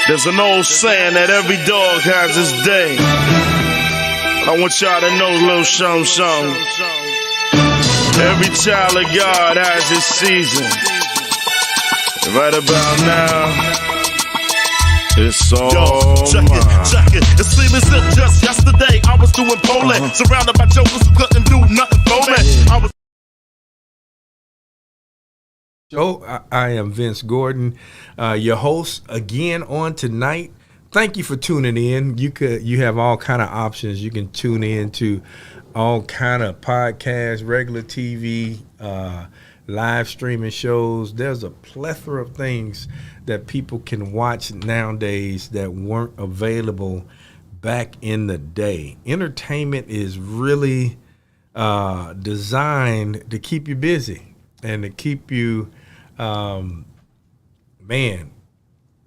There's an old saying that every dog has his day. I want y'all to know, little shum. Every child of God has his season. Right about now, it's all check it. It seems as if just yesterday I was doing polling, surrounded by jokers who couldn't do nothing for me. I am Vince Gordon, your host again on tonight. Thank you for tuning in. You have all kind of options. You can tune in to all kind of podcasts, regular TV, live streaming shows. There's a plethora of things that people can watch nowadays that weren't available back in the day. Entertainment is really designed to keep you busy and to keep you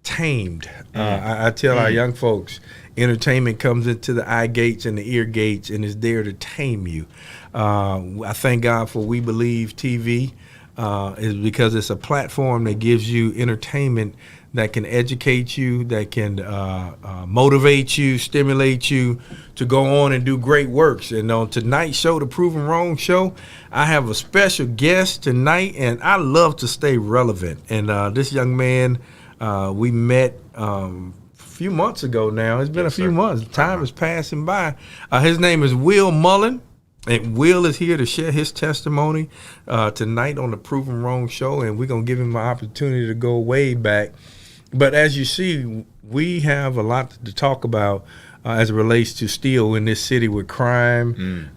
tamed. I tell our young folks, entertainment comes into the eye gates and the ear gates and is there to tame you. I thank God for We Believe TV, is because it's a platform that gives you entertainment that can educate you, that can motivate you, stimulate you to go on and do great works. And on tonight's show, the Proven Wrong Show, I have a special guest tonight, and I love to stay relevant. And this young man, we met a few months ago now. It's been a few months. Time is passing by. His name is Will Mullin. And Will is here to share his testimony tonight on the Proven Wrong Show, and we're going to give him an opportunity to go way back. But as you see, we have a lot to talk about as it relates to still in this city with crime,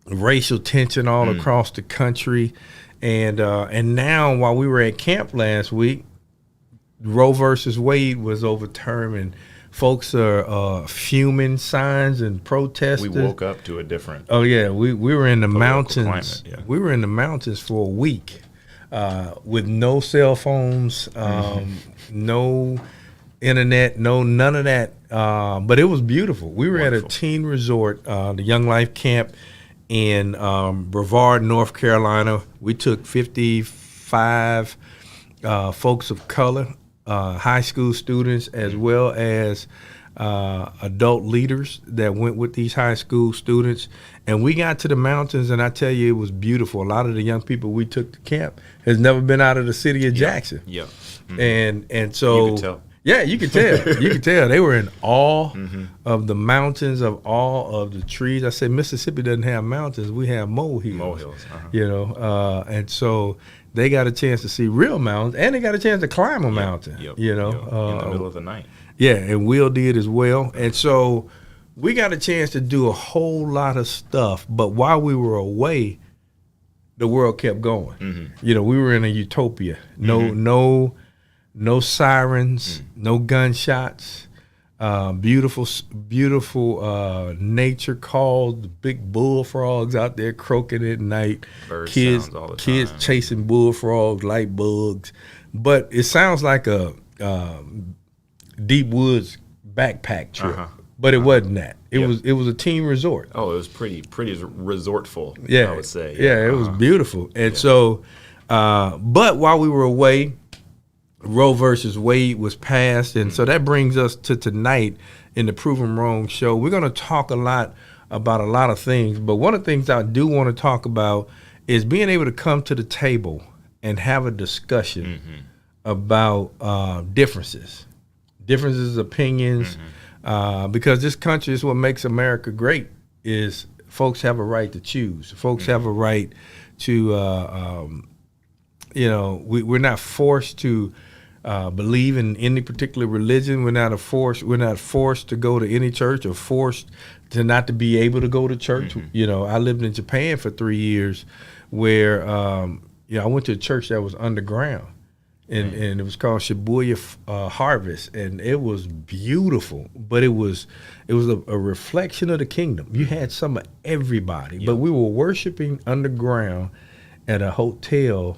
racial tension all across the country. And now, while we were at camp last week, Roe versus Wade was overturned, and folks are fuming, signs and protesting. We woke up to a different. Oh yeah, we were in the mountains. Climate, yeah. We were in the mountains for a week with no cell phones, no internet, none of that. But it was beautiful. We were at a teen resort, the Young Life Camp in Brevard, North Carolina. We took 55 folks of color. High school students as well as adult leaders that went with these high school students. And we got to the mountains, and I tell you, it was beautiful. A lot of the young people we took to camp has never been out of the city of Jackson. Yeah. And so, you could tell. Yeah, you could tell. You could tell. They were in awe of the mountains, of all of the trees. I said, Mississippi doesn't have mountains. We have molehills. Molehills. You know, and so they got a chance to see real mountains, and they got a chance to climb a mountain, you know. In the middle of the night. Yeah, and Will did as well. And so we got a chance to do a whole lot of stuff. But while we were away, the world kept going. You know, we were in a utopia. No sirens, no gunshots. Beautiful nature calls, the big bullfrogs out there croaking at night. Kids chasing bullfrogs, light bugs. But it sounds like a deep woods backpack trip. But it wasn't that. It was a teen resort. Oh, it was pretty resortful, yeah, I would say. Yeah, it was beautiful. And so, but while we were away, Roe versus Wade was passed, and so that brings us to tonight in the Proven Wrong Show. We're going to talk a lot about a lot of things, but one of the things I do want to talk about is being able to come to the table and have a discussion about differences, opinions, because this country is what makes America great. Is folks have a right to choose. Folks have a right to, you know, we're not forced to believe in any particular religion. We're not forced to go to any church, or forced to not to be able to go to church. You know, I lived in Japan for 3 years, where you know, I went to a church that was underground, and it was called Shibuya Harvest, and it was beautiful. But it was a reflection of the kingdom. You had some of everybody, but we were worshiping underground at a hotel,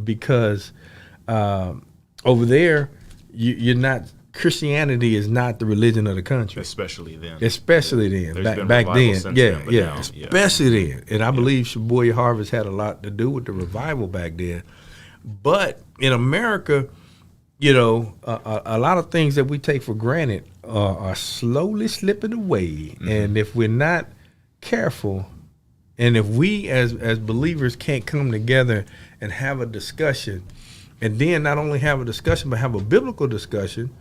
because over there, you're not. Christianity is not the religion of the country, especially then. Back then, especially then. And I believe Shibuya Harvest had a lot to do with the revival back then. But in America, you know, a lot of things that we take for granted are slowly slipping away. And if we're not careful, and if we as believers can't come together and have a discussion, and then not only have a discussion, but have a biblical discussion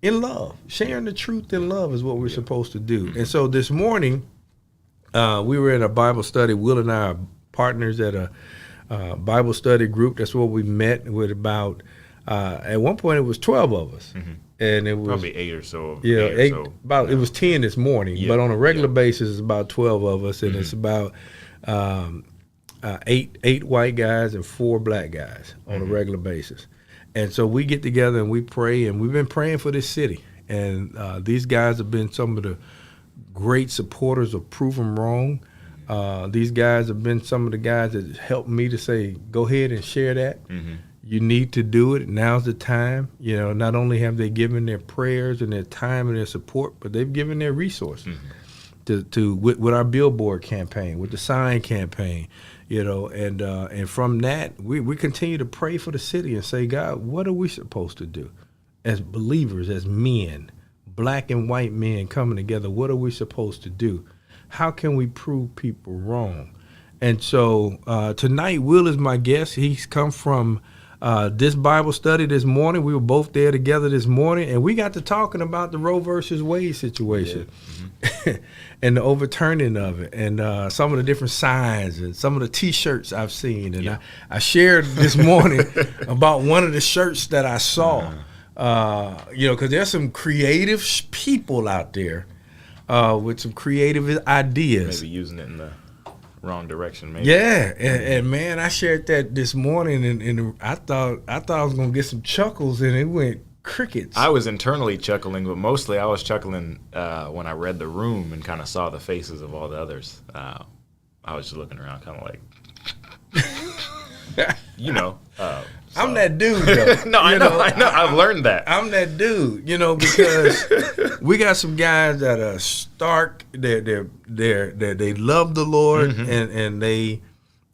in love, sharing the truth in love is what we're supposed to do. And so this morning, we were in a Bible study. Will and I are partners at a Bible study group. That's what we met with about, at one point it was 12 of us. And it was Probably 8 or so. yeah, eight or so. it was 10 this morning, Yeah, but on a regular yeah. basis, it's about 12 of us, and it's about eight white guys and 4 black guys on a regular basis. And so we get together and we pray, and we've been praying for this city. And these guys have been some of the great supporters of Prove 'Em Wrong. These guys have been some of the guys that helped me to say, go ahead and share that. You need to do it. Now's the time. You know, not only have they given their prayers and their time and their support, but they've given their resources with our billboard campaign, with the sign campaign, you know, and from that, we continue to pray for the city and say, God, what are we supposed to do as believers, as men, black and white men coming together? What are we supposed to do? How can we prove people wrong? And so tonight, Will is my guest. He's come from this Bible study this morning. We were both there together this morning, and we got to talking about the Roe versus Wade situation and the overturning of it, and some of the different signs and some of the T-shirts I've seen. And I shared this morning about one of the shirts that I saw, you know, because there's some creative people out there with some creative ideas. Maybe using it in the wrong direction, maybe. Yeah, and man, I shared that this morning, and I thought I was gonna get some chuckles, and it went crickets. I was internally chuckling, but mostly I was chuckling when I read the room and kind of saw the faces of all the others. I was just looking around, kind of like, you know. I'm that dude, though. No, I know. I've learned that. I'm that dude, you know, because we got some guys that are stark. They love the Lord,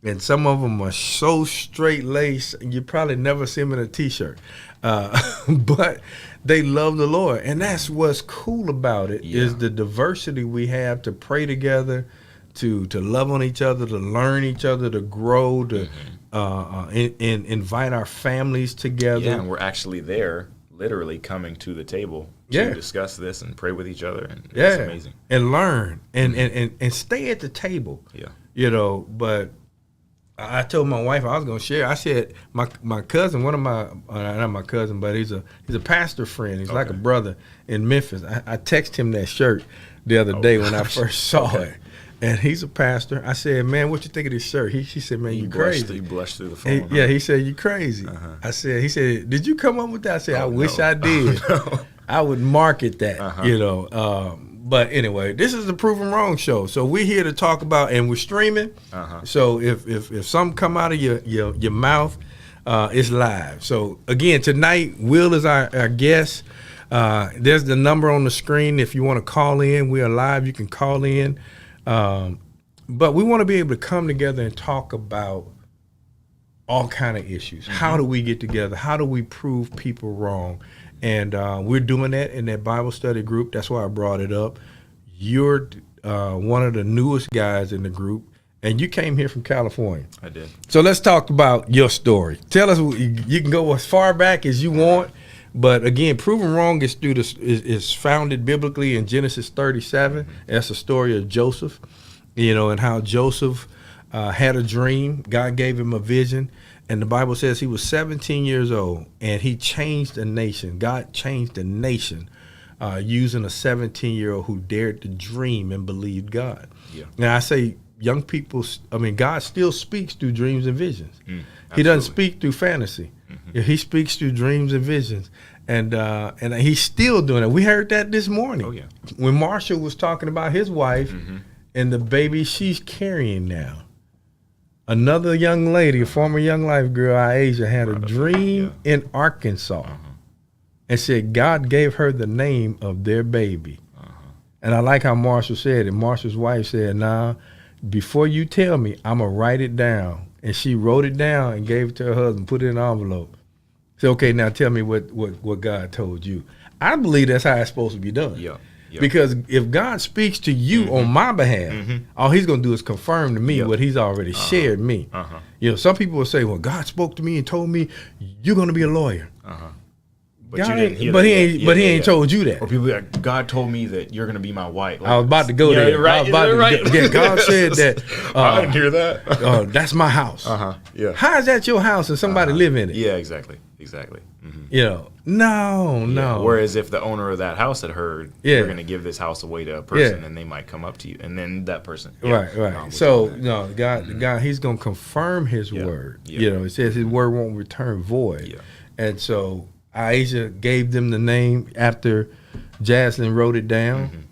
and some of them are so straight laced. You probably never see them in a T-shirt, but they love the Lord, and that's what's cool about it is the diversity we have to pray together, to love on each other, to learn each other, to grow, to invite our families together. Yeah, and we're actually there, literally coming to the table to discuss this and pray with each other, and it's amazing. And learn and stay at the table. Yeah, you know. But I told my wife I was gonna share. I said my cousin, one of my not my cousin, but he's a pastor friend. He's like a brother in Memphis. I texted him that shirt the other day when I first saw it. And he's a pastor. I said, man, what you think of this shirt? She said, man, you crazy. He blushed through the phone. Yeah, he said, you crazy. He said, did you come up with that? I said, I wish I did. I would market that, you know. But anyway, this is the Prove 'Em Wrong show. So we're here to talk about, and we're streaming. So if something come out of your mouth, it's live. So again, tonight, Will is our guest. There's the number on the screen. If you want to call in, we are live. You can call in. But we want to be able to come together and talk about all kind of issues. How do we get together? How do we prove people wrong? And we're doing that in that Bible study group. That's why I brought it up. You're one of the newest guys in the group, and you came here from California. I did. So let's talk about your story. Tell us. You can go as far back as you want. But again, Prove 'Em Wrong is founded biblically in Genesis 37. That's the story of Joseph, you know, and how Joseph had a dream. God gave him a vision, and the Bible says he was 17 years old, and he changed a nation. God changed a nation using a 17-year-old who dared to dream and believed God. Yeah. Now I say, young people, God still speaks through dreams and visions. He doesn't speak through fantasy. He speaks through dreams and visions, and he's still doing it. We heard that this morning. Oh yeah, when Marshall was talking about his wife and the baby she's carrying now. Another young lady, a former Young Life girl, Asia, had a dream in Arkansas, and said God gave her the name of their baby. And I like how Marshall said it. Marshall's wife said, "Nah, before you tell me, I'm gonna write it down." And she wrote it down and gave it to her husband, put it in an envelope. Say, okay, now tell me what God told you. I believe that's how it's supposed to be done. Yeah. Yep. Because if God speaks to you on my behalf, all he's going to do is confirm to me what he's already shared me. You know, some people will say, well, God spoke to me and told me you're going to be a lawyer. But God you didn't hear but that he yet. ain't told you that. Or people be like, God told me that you're going to be my wife. Like, I was about to go there. You're right. I was about to right. yeah, God said that. I didn't hear that. That's my house. Yeah. How is that your house and somebody live in it? Yeah, exactly. You know, no. Yeah. Whereas if the owner of that house had heard, you're going to give this house away to a person, and they might come up to you, and then that person. Right. So no, God, he's going to confirm his word. You know, it says his word won't return void. And so Aisha gave them the name after Jaslyn wrote it down.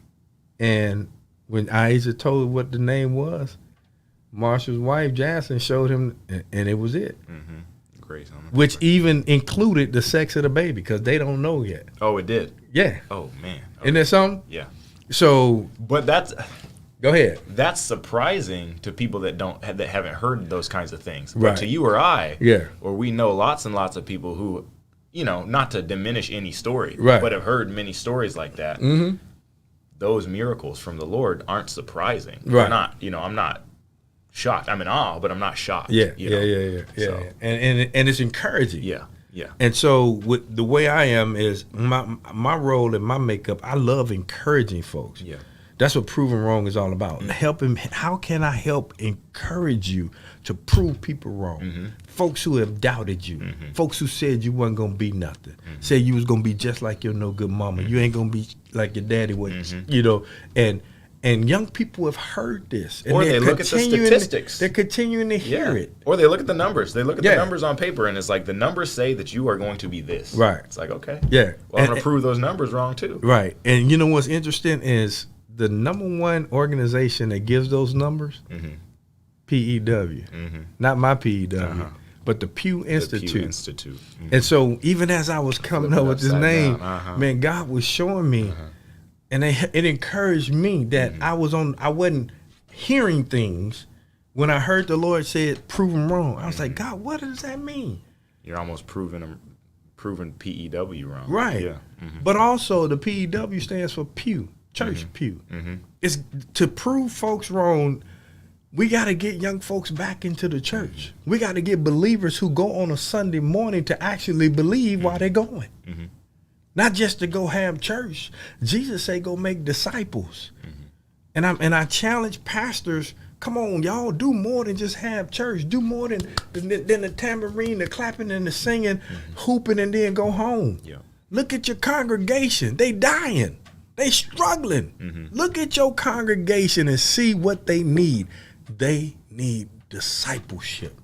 And when Aisha told what the name was, Marshall's wife, Jaslyn, showed him, and it was it. Grace on the Which even included the sex of the baby, because they don't know yet. Oh, it did? Yeah. Oh, man. Okay. Isn't that something? Yeah. So. But that's. Go ahead. That's surprising to people that haven't heard those kinds of things. But Right. to you or I, Yeah. or we know lots and lots of people who, you know, not to diminish any story, Right. but have heard many stories like that. Those miracles from the Lord aren't surprising. Right. They're not, you know, I'm not shocked. I'm in awe, but I'm not shocked. Yeah. You know? So. And it's encouraging. Yeah. And so with the way I am is my role and my makeup, I love encouraging folks. Yeah. That's what Proving Wrong is all about. Helping. How can I help encourage you to prove people wrong? Folks who have doubted you. Folks who said you wasn't going to be nothing. Said you was going to be just like your no good mama. You ain't going to be like your daddy was, you know. And young people have heard this. And Or they look at the statistics. They're continuing to hear it. Or they look at the numbers. They look at the numbers on paper, and it's like the numbers say that you are going to be this. Right. It's like, okay. Yeah. Well, I'm going to prove those numbers wrong, too. Right. And you know what's interesting is the number one organization that gives those numbers, PEW. Not my PEW, but the Pew Institute. The Pew Institute. And so even as I was coming up with this name, man, God was showing me, and it encouraged me that I wasn't hearing things when I heard the Lord said, prove them wrong. I was like, God, what does that mean? You're almost proving PEW wrong. Right. Yeah. But also the PEW stands for Pew, Church Pew. It's to prove folks wrong. We got to get young folks back into the church. We got to get believers who go on a Sunday morning to actually believe while they're going. Not just to go have church. Jesus say go make disciples. And I challenge pastors, come on, y'all, do more than just have church. Do more than the tambourine, the clapping and the singing, hooping, and then go home. Yeah. Look at your congregation. They dying. They struggling. Look at your congregation and see what they need. They need discipleship.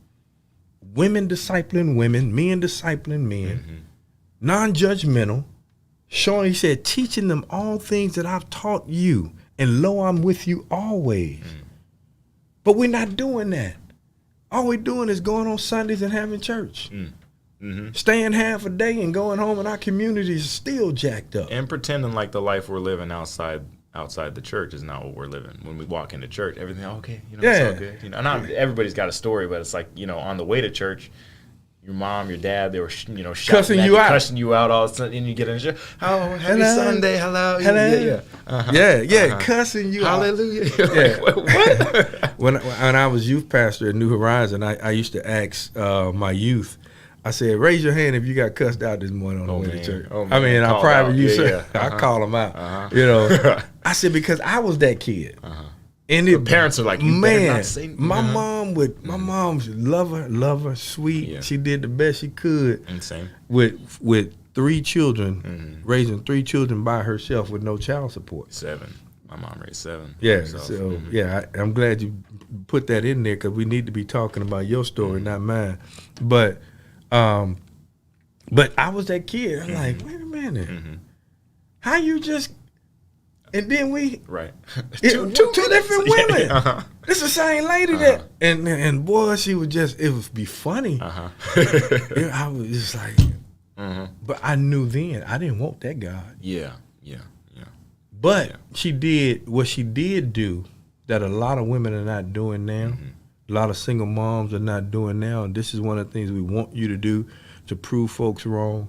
Women discipling women, men discipling men, non-judgmental. Showing, he said, teaching them all things that I've taught you, and lo, I'm with you always. But we're not doing that. All we're doing is going on Sundays and having church. Staying half a day and going home, and our community is still jacked up. And pretending like the life we're living outside the church is not what we're living. When we walk into church, everything okay, you know, it's all good. You know, not everybody's got a story, but it's like, you know, on the way to church, your mom, your dad, they were, you know, cussing you out, all of a sudden, and you get in the church. Oh, happy Sunday, hello. Cussing you Hallelujah. out. Like, what? When I was youth pastor at New Horizon, I used to ask my youth, I said, raise your hand if you got cussed out this morning on the way to church. I mean, our private youth, I call them out. You know, I said, because I was that kid. And the parents are like, you better not say, my mom love her, sweet. Yeah. She did the best she could. And same. With 3 children, raising 3 children by herself with no child support. 7. My mom raised 7. Yeah, herself. so I'm glad you put that in there, because we need to be talking about your story, not mine. But I was that kid. I'm like, wait a minute, how you just? And then we two different women. It's the same lady that and boy, she was just, it would be funny. I was just like, but I knew then I didn't want that God. Yeah. But she did what she did do that a lot of women are not doing now. A lot of single moms are not doing now. And this is one of the things we want you to do, to prove folks wrong,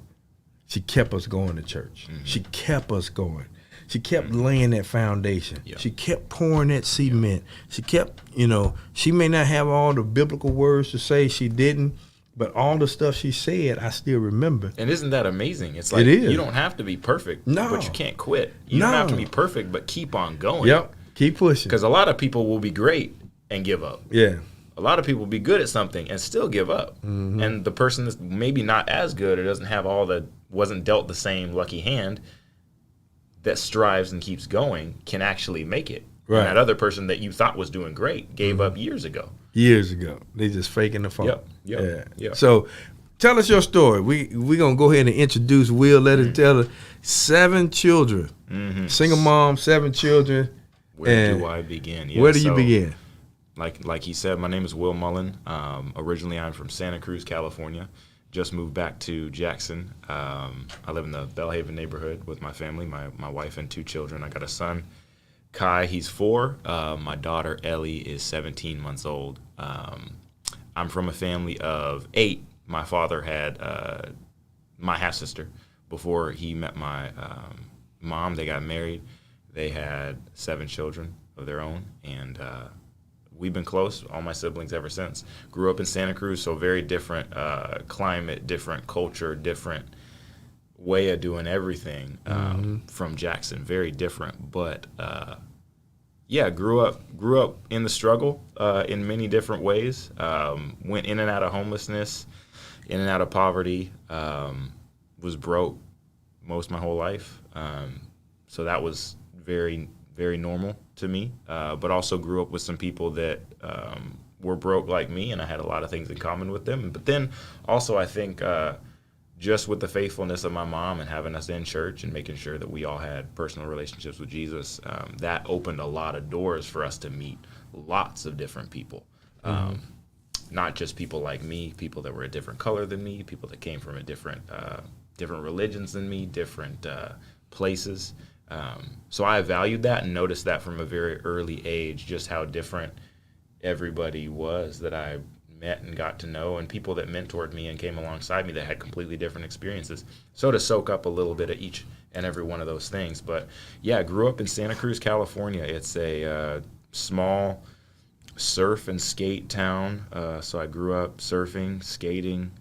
she kept us going to church. She kept us going. She kept laying that foundation. Yep. She kept pouring that cement. She kept, you know, she may not have all the biblical words to say, she didn't, but all the stuff she said, I still remember. And isn't that amazing? It's like, It is. you don't have to be perfect, No. but you can't quit. You No. don't have to be perfect, but keep on going. Yep, keep pushing. Because a lot of people will be great and give up. Yeah, A lot of people will be good at something and still give up. And the person that's maybe not as good or doesn't have wasn't dealt the same lucky hand that strives and keeps going can actually make it. Right. And that other person that you thought was doing great gave up years ago. years ago. They just faking the phone. Yep. So tell us your story. We going to go ahead and introduce Will. Let us tell her. 7 children. Single mom, 7 children. Where do I begin? Yeah, where do you begin? Like he said, my name is Will Mullin. Originally, I'm from Santa Cruz, California. Just moved back to Jackson. I live in the Bellhaven neighborhood with my family, my wife and 2 children. I got a son, Kai, he's 4. My daughter, Ellie, is 17 months old. I'm from a family of 8. My father had my half-sister. Before he met my mom, they got married. They had 7 children of their own, and we've been close, all my siblings, ever since. Grew up in Santa Cruz, so very different climate, different culture, different way of doing everything from Jackson. Very different, but yeah, grew up in the struggle in many different ways. Went in and out of homelessness, in and out of poverty. Was broke most of my whole life, so that was very, very normal to me, but also grew up with some people that were broke like me, and I had a lot of things in common with them. But then also I think just with the faithfulness of my mom and having us in church and making sure that we all had personal relationships with Jesus, that opened a lot of doors for us to meet lots of different people. Not just people like me, people that were a different color than me, people that came from a different religions than me, different places. So I valued that and noticed that from a very early age, just how different everybody was that I met and got to know, and people that mentored me and came alongside me that had completely different experiences. So to soak up a little bit of each and every one of those things. But yeah, I grew up in Santa Cruz, California. It's a small surf and skate town. So I grew up surfing, skating,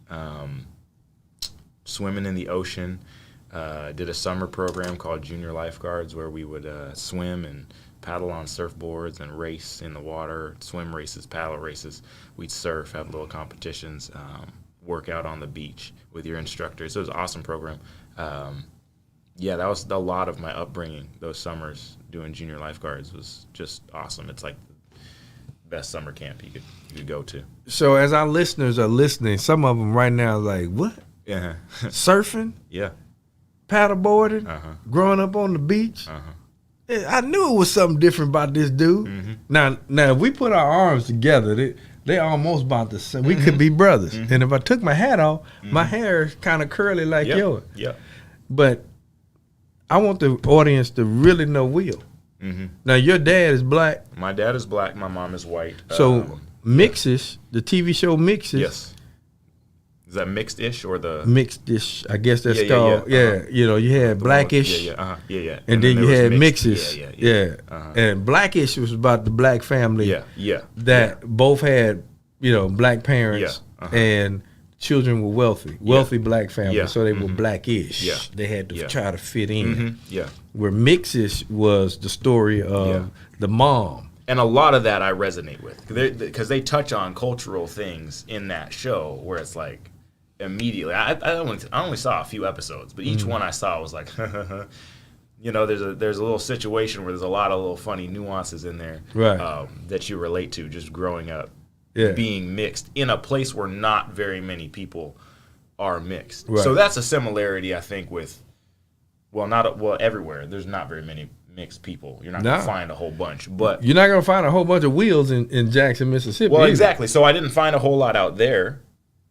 swimming in the ocean. Did a summer program called Junior Lifeguards where we would swim and paddle on surfboards and race in the water, swim races, paddle races. We'd surf, have little competitions, work out on the beach with your instructors. So it was an awesome program. Yeah, that was a lot of my upbringing. Those summers doing Junior Lifeguards was just awesome. It's like the best summer camp you could go to. So as our listeners are listening, some of them right now are like, what? Yeah. Surfing? Yeah. Paddleboarding? Growing up on the beach? I knew it was something different about this dude. Now, if we put our arms together, they almost about the same. We could be brothers. And if I took my hat off, my hair is kind of curly like yours. Yeah. But I want the audience to really know Will. Now, your dad is black. My dad is black. My mom is white. So Mixes, the TV show Mixes. Yes. Is that mixed-ish or the Mixed-ish? I guess that's called. Yeah, you know, you had Blackish. Yeah. And then you had Mixes. Yeah. And Blackish was about the black family. Yeah. That both had, you know, black parents and children were wealthy black families, so they were blackish. Yeah. They had to try to fit in. Yeah. Where Mixes was the story of the mom. And a lot of that I resonate with because they touch on cultural things in that show where it's like immediately. I only saw a few episodes, but each one I saw was like, you know, there's a little situation where there's a lot of little funny nuances in there that you relate to just growing up being mixed in a place where not very many people are mixed. So that's a similarity I think with everywhere. There's not very many mixed people. You're not going to find a whole bunch, but you're not going to find a whole bunch of Wills in Jackson, Mississippi. Well, exactly. So I didn't find a whole lot out there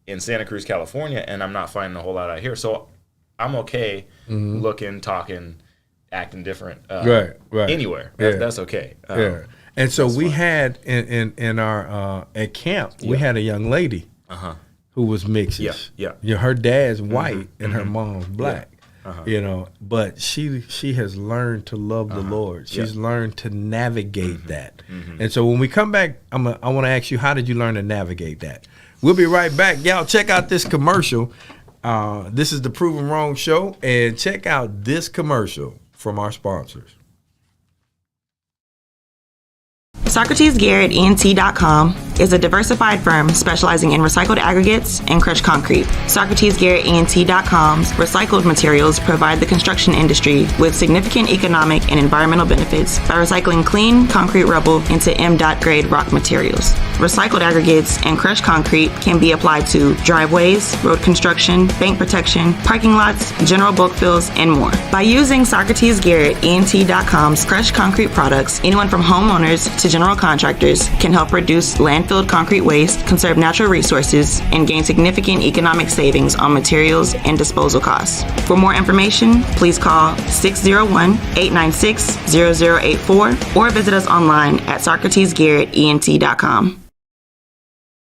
in Santa Cruz, California, and I'm not finding a whole lot out here. So I'm okay looking, talking, acting different. Anywhere. That's okay. And so we had in our at camp, we had a young lady who was mixed. Yeah. You know, her dad's white and her mom's black. Uh-huh. You know, but she has learned to love the Lord. She's learned to navigate that. And so when we come back, I want to ask you, how did you learn to navigate that? We'll be right back. Y'all check out this commercial. This is the Proven Wrong Show, and check out this commercial from our sponsors. SocratesGarrettENT.com is a diversified firm specializing in recycled aggregates and crushed concrete. SocratesGarrettENT.com's recycled materials provide the construction industry with significant economic and environmental benefits by recycling clean concrete rubble into M.Dot grade rock materials. Recycled aggregates and crushed concrete can be applied to driveways, road construction, bank protection, parking lots, general bulk fills, and more. By using SocratesGarrettENT.com's crushed concrete products, anyone from homeowners to general contractors can help reduce landfilled concrete waste, conserve natural resources, and gain significant economic savings on materials and disposal costs. For more information, please call 601-896-0084 or visit us online at SocratesGarrettENT.com.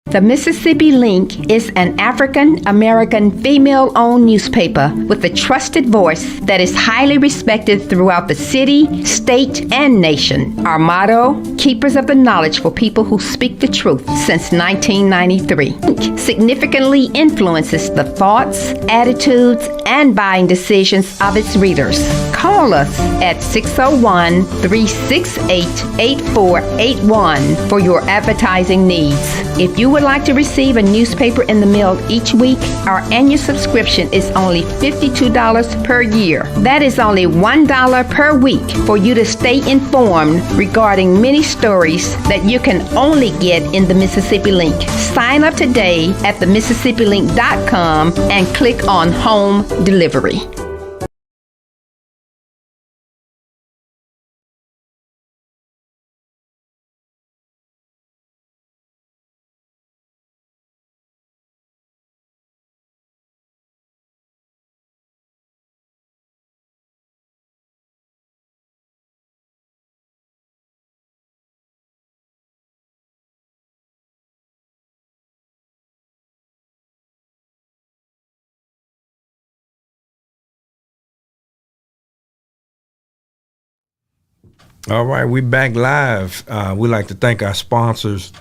The Mississippi Link is an African-American female-owned newspaper with a trusted voice that is highly respected throughout the city, state, and nation. Our motto, keepers of the knowledge for people who speak the truth, since 1993. Link significantly influences the thoughts, attitudes, and buying decisions of its readers. Call us at 601-368-8481 for your advertising needs. If you would like to receive a newspaper in the mail each week, our annual subscription is only $52 per year. That is only $1 per week for you to stay informed regarding many stories that you can only get in the Mississippi Link. Sign up today at themississippilink.com and click on Home Delivery. All right, we back live. We'd like to thank our sponsors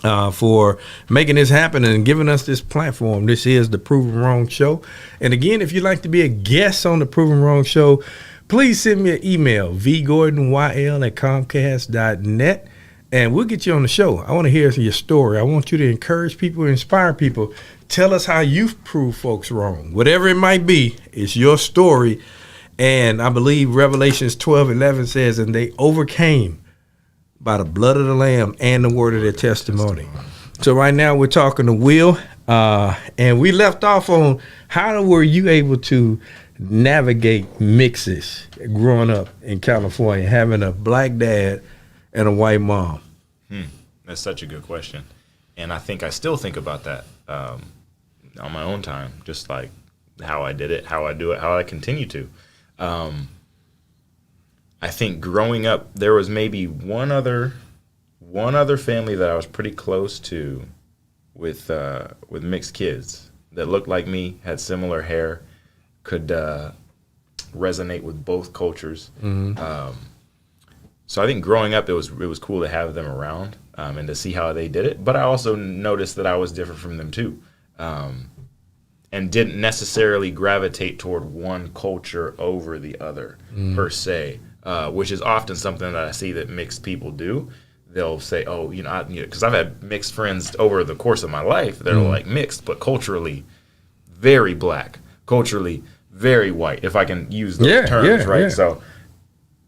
for making this happen and giving us this platform. This is the Proven Wrong Show. And again, if you'd like to be a guest on the Proven Wrong Show, please send me an email, vgordonyl@comcast.net, and we'll get you on the show. I want to hear your story. I want you to encourage people, inspire people. Tell us how you've proved folks wrong. Whatever it might be, it's your story. And I believe Revelations 12:11 says, and they overcame by the blood of the Lamb and the word of their testimony. So right now we're talking to Will, and we left off on how were you able to navigate mixes growing up in California, having a black dad and a white mom? That's such a good question. And I think I still think about that on my own time, just like how I did it, how I do it, how I continue to. I think growing up, there was maybe one other family that I was pretty close to with mixed kids that looked like me, had similar hair, could resonate with both cultures. So I think growing up, it was cool to have them around and to see how they did it. But I also noticed that I was different from them too. And didn't necessarily gravitate toward one culture over the other per se, which is often something that I see that mixed people do. They'll say, oh, because I've had mixed friends over the course of my life that are like mixed, but culturally very black, culturally very white, if I can use those terms, right? Yeah. So,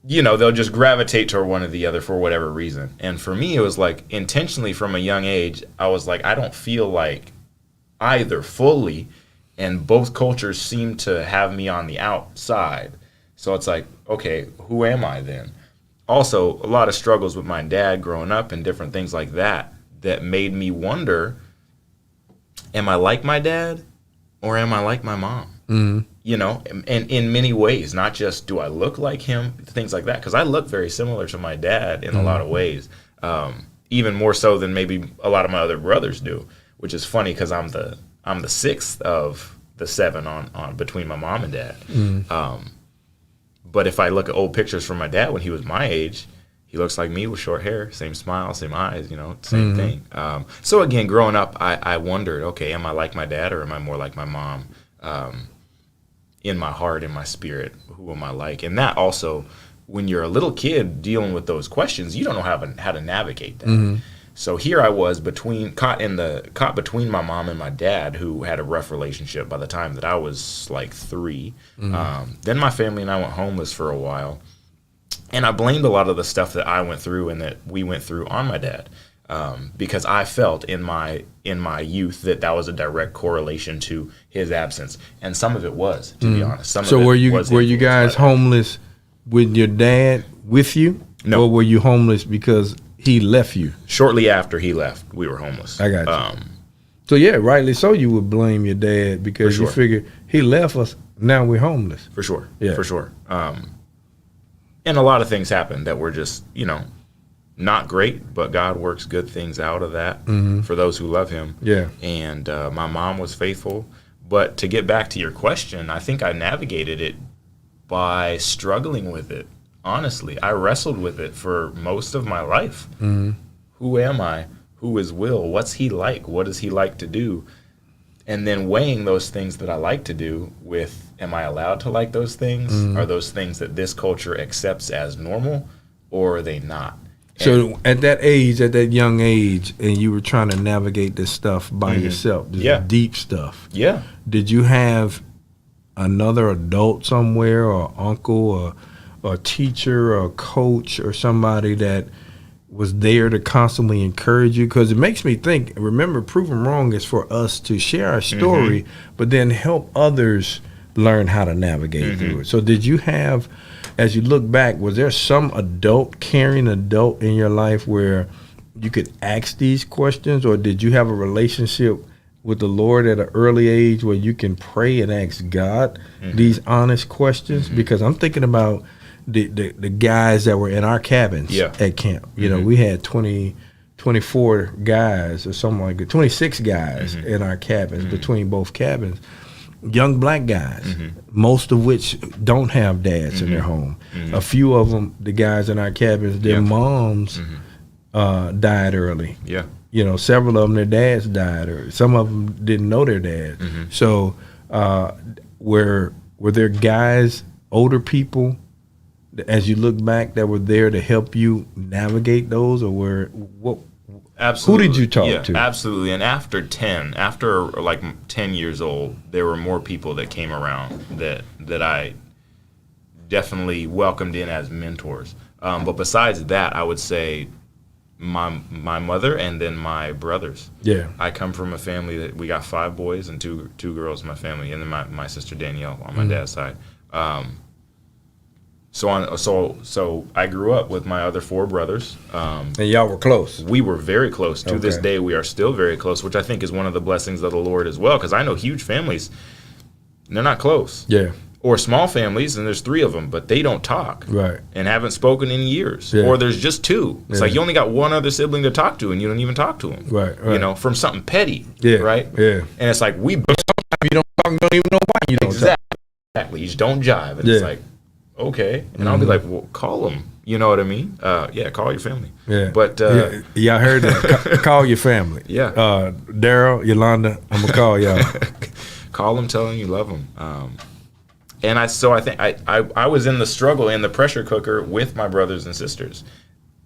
they'll just gravitate toward one or the other for whatever reason. And for me, it was like intentionally from a young age, I was like, I don't feel like either fully. And both cultures seem to have me on the outside. So it's like, okay, who am I then? Also, a lot of struggles with my dad growing up and different things like that made me wonder, am I like my dad or am I like my mom? And in many ways, not just do I look like him, things like that. Because I look very similar to my dad in a lot of ways, even more so than maybe a lot of my other brothers do, which is funny because I'm the I'm the sixth of the seven on between my mom and dad. But if I look at old pictures from my dad when he was my age, he looks like me with short hair, same smile, same eyes, same thing. So again, growing up, I wondered, okay, am I like my dad or am I more like my mom? In my heart, in my spirit, who am I like? And that also, when you're a little kid dealing with those questions, you don't know how to navigate that. So here I was caught between my mom and my dad, who had a rough relationship by the time that I was like 3. Then my family and I went homeless for a while, and I blamed a lot of the stuff that I went through and that we went through on my dad, because I felt in my youth that was a direct correlation to his absence, and some of it was, to be honest. So were you guys homeless with your dad with you? No. Or were you homeless because he left you? Shortly after he left, we were homeless. I got you. So yeah, rightly so, you would blame your dad because you figure he left us, now we're homeless. For sure. Yeah. For sure. And a lot of things happened that were just, not great, but God works good things out of that for those who love him. Yeah. And my mom was faithful. But to get back to your question, I think I navigated it by struggling with it. Honestly, I wrestled with it for most of my life. Who am I? Who is Will? What's he like? What does he like to do? And then weighing those things that I like to do with, am I allowed to like those things? Are those things that this culture accepts as normal, or are they not? So at that young age, and you were trying to navigate this stuff by yourself, this deep stuff. Yeah. Did you have another adult somewhere, or uncle, or a teacher, or a coach, or somebody that was there to constantly encourage you? Because it makes me think, remember, Proven Wrong is for us to share our story, but then help others learn how to navigate through it. So did you have, as you look back, was there some caring adult in your life where you could ask these questions, or did you have a relationship with the Lord at an early age where you can pray and ask God these honest questions? Because I'm thinking about the guys that were in our cabins at camp. We had 24 guys or something like that, 26 guys in our cabins, between both cabins. Young black guys, most of which don't have dads in their home. A few of them, the guys in our cabins, their moms died early. Yeah. Several of them, their dads died, or some of them didn't know their dad. So were there guys, older people, as you look back, that were there to help you navigate those, or what? Absolutely. Who did you talk to? Absolutely. And after like 10 years old, there were more people that came around that I definitely welcomed in as mentors. But besides that, I would say my mother and then my brothers. Yeah. I come from a family that we got 5 boys and two girls in my family, and then my sister Danielle on my dad's side. So I grew up with my other 4 brothers. And y'all were close? We were very close. To this day, we are still very close, which I think is one of the blessings of the Lord as well, because I know huge families, they're not close. Yeah. Or small families, and there's 3 of them, but they don't talk. Right. And haven't spoken in years. Yeah. Or there's just 2. It's like you only got one other sibling to talk to, and you don't even talk to them. Right. From something petty. Yeah. Right? Yeah. And it's like, sometimes you don't talk, you don't even know why you don't talk. Exactly. You just don't jive. And it's like, okay. And I'll be like, well, call them. You know what I mean? Call your family. Yeah. But yeah, I heard that. Call your family. Yeah. Daryl, Yolanda, I'm gonna call y'all. Call them, tell them you love them. And I think I was in the struggle, in the pressure cooker with my brothers and sisters,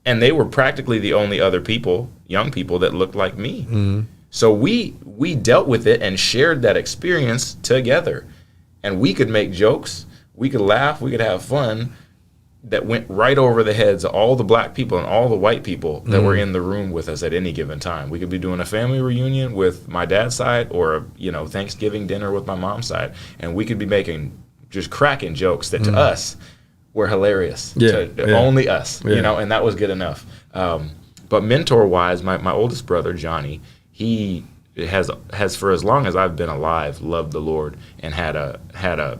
and they were practically the only other people, young people, that looked like me. So we dealt with it and shared that experience together, and we could make jokes. We could laugh, we could have fun that went right over the heads of all the black people and all the white people that were in the room with us at any given time. We could be doing a family reunion with my dad's side, or Thanksgiving dinner with my mom's side, and we could be making just cracking jokes that to us were hilarious. Only us, and that was good enough. But mentor-wise, my oldest brother, Johnny, he has for as long as I've been alive, loved the Lord and had a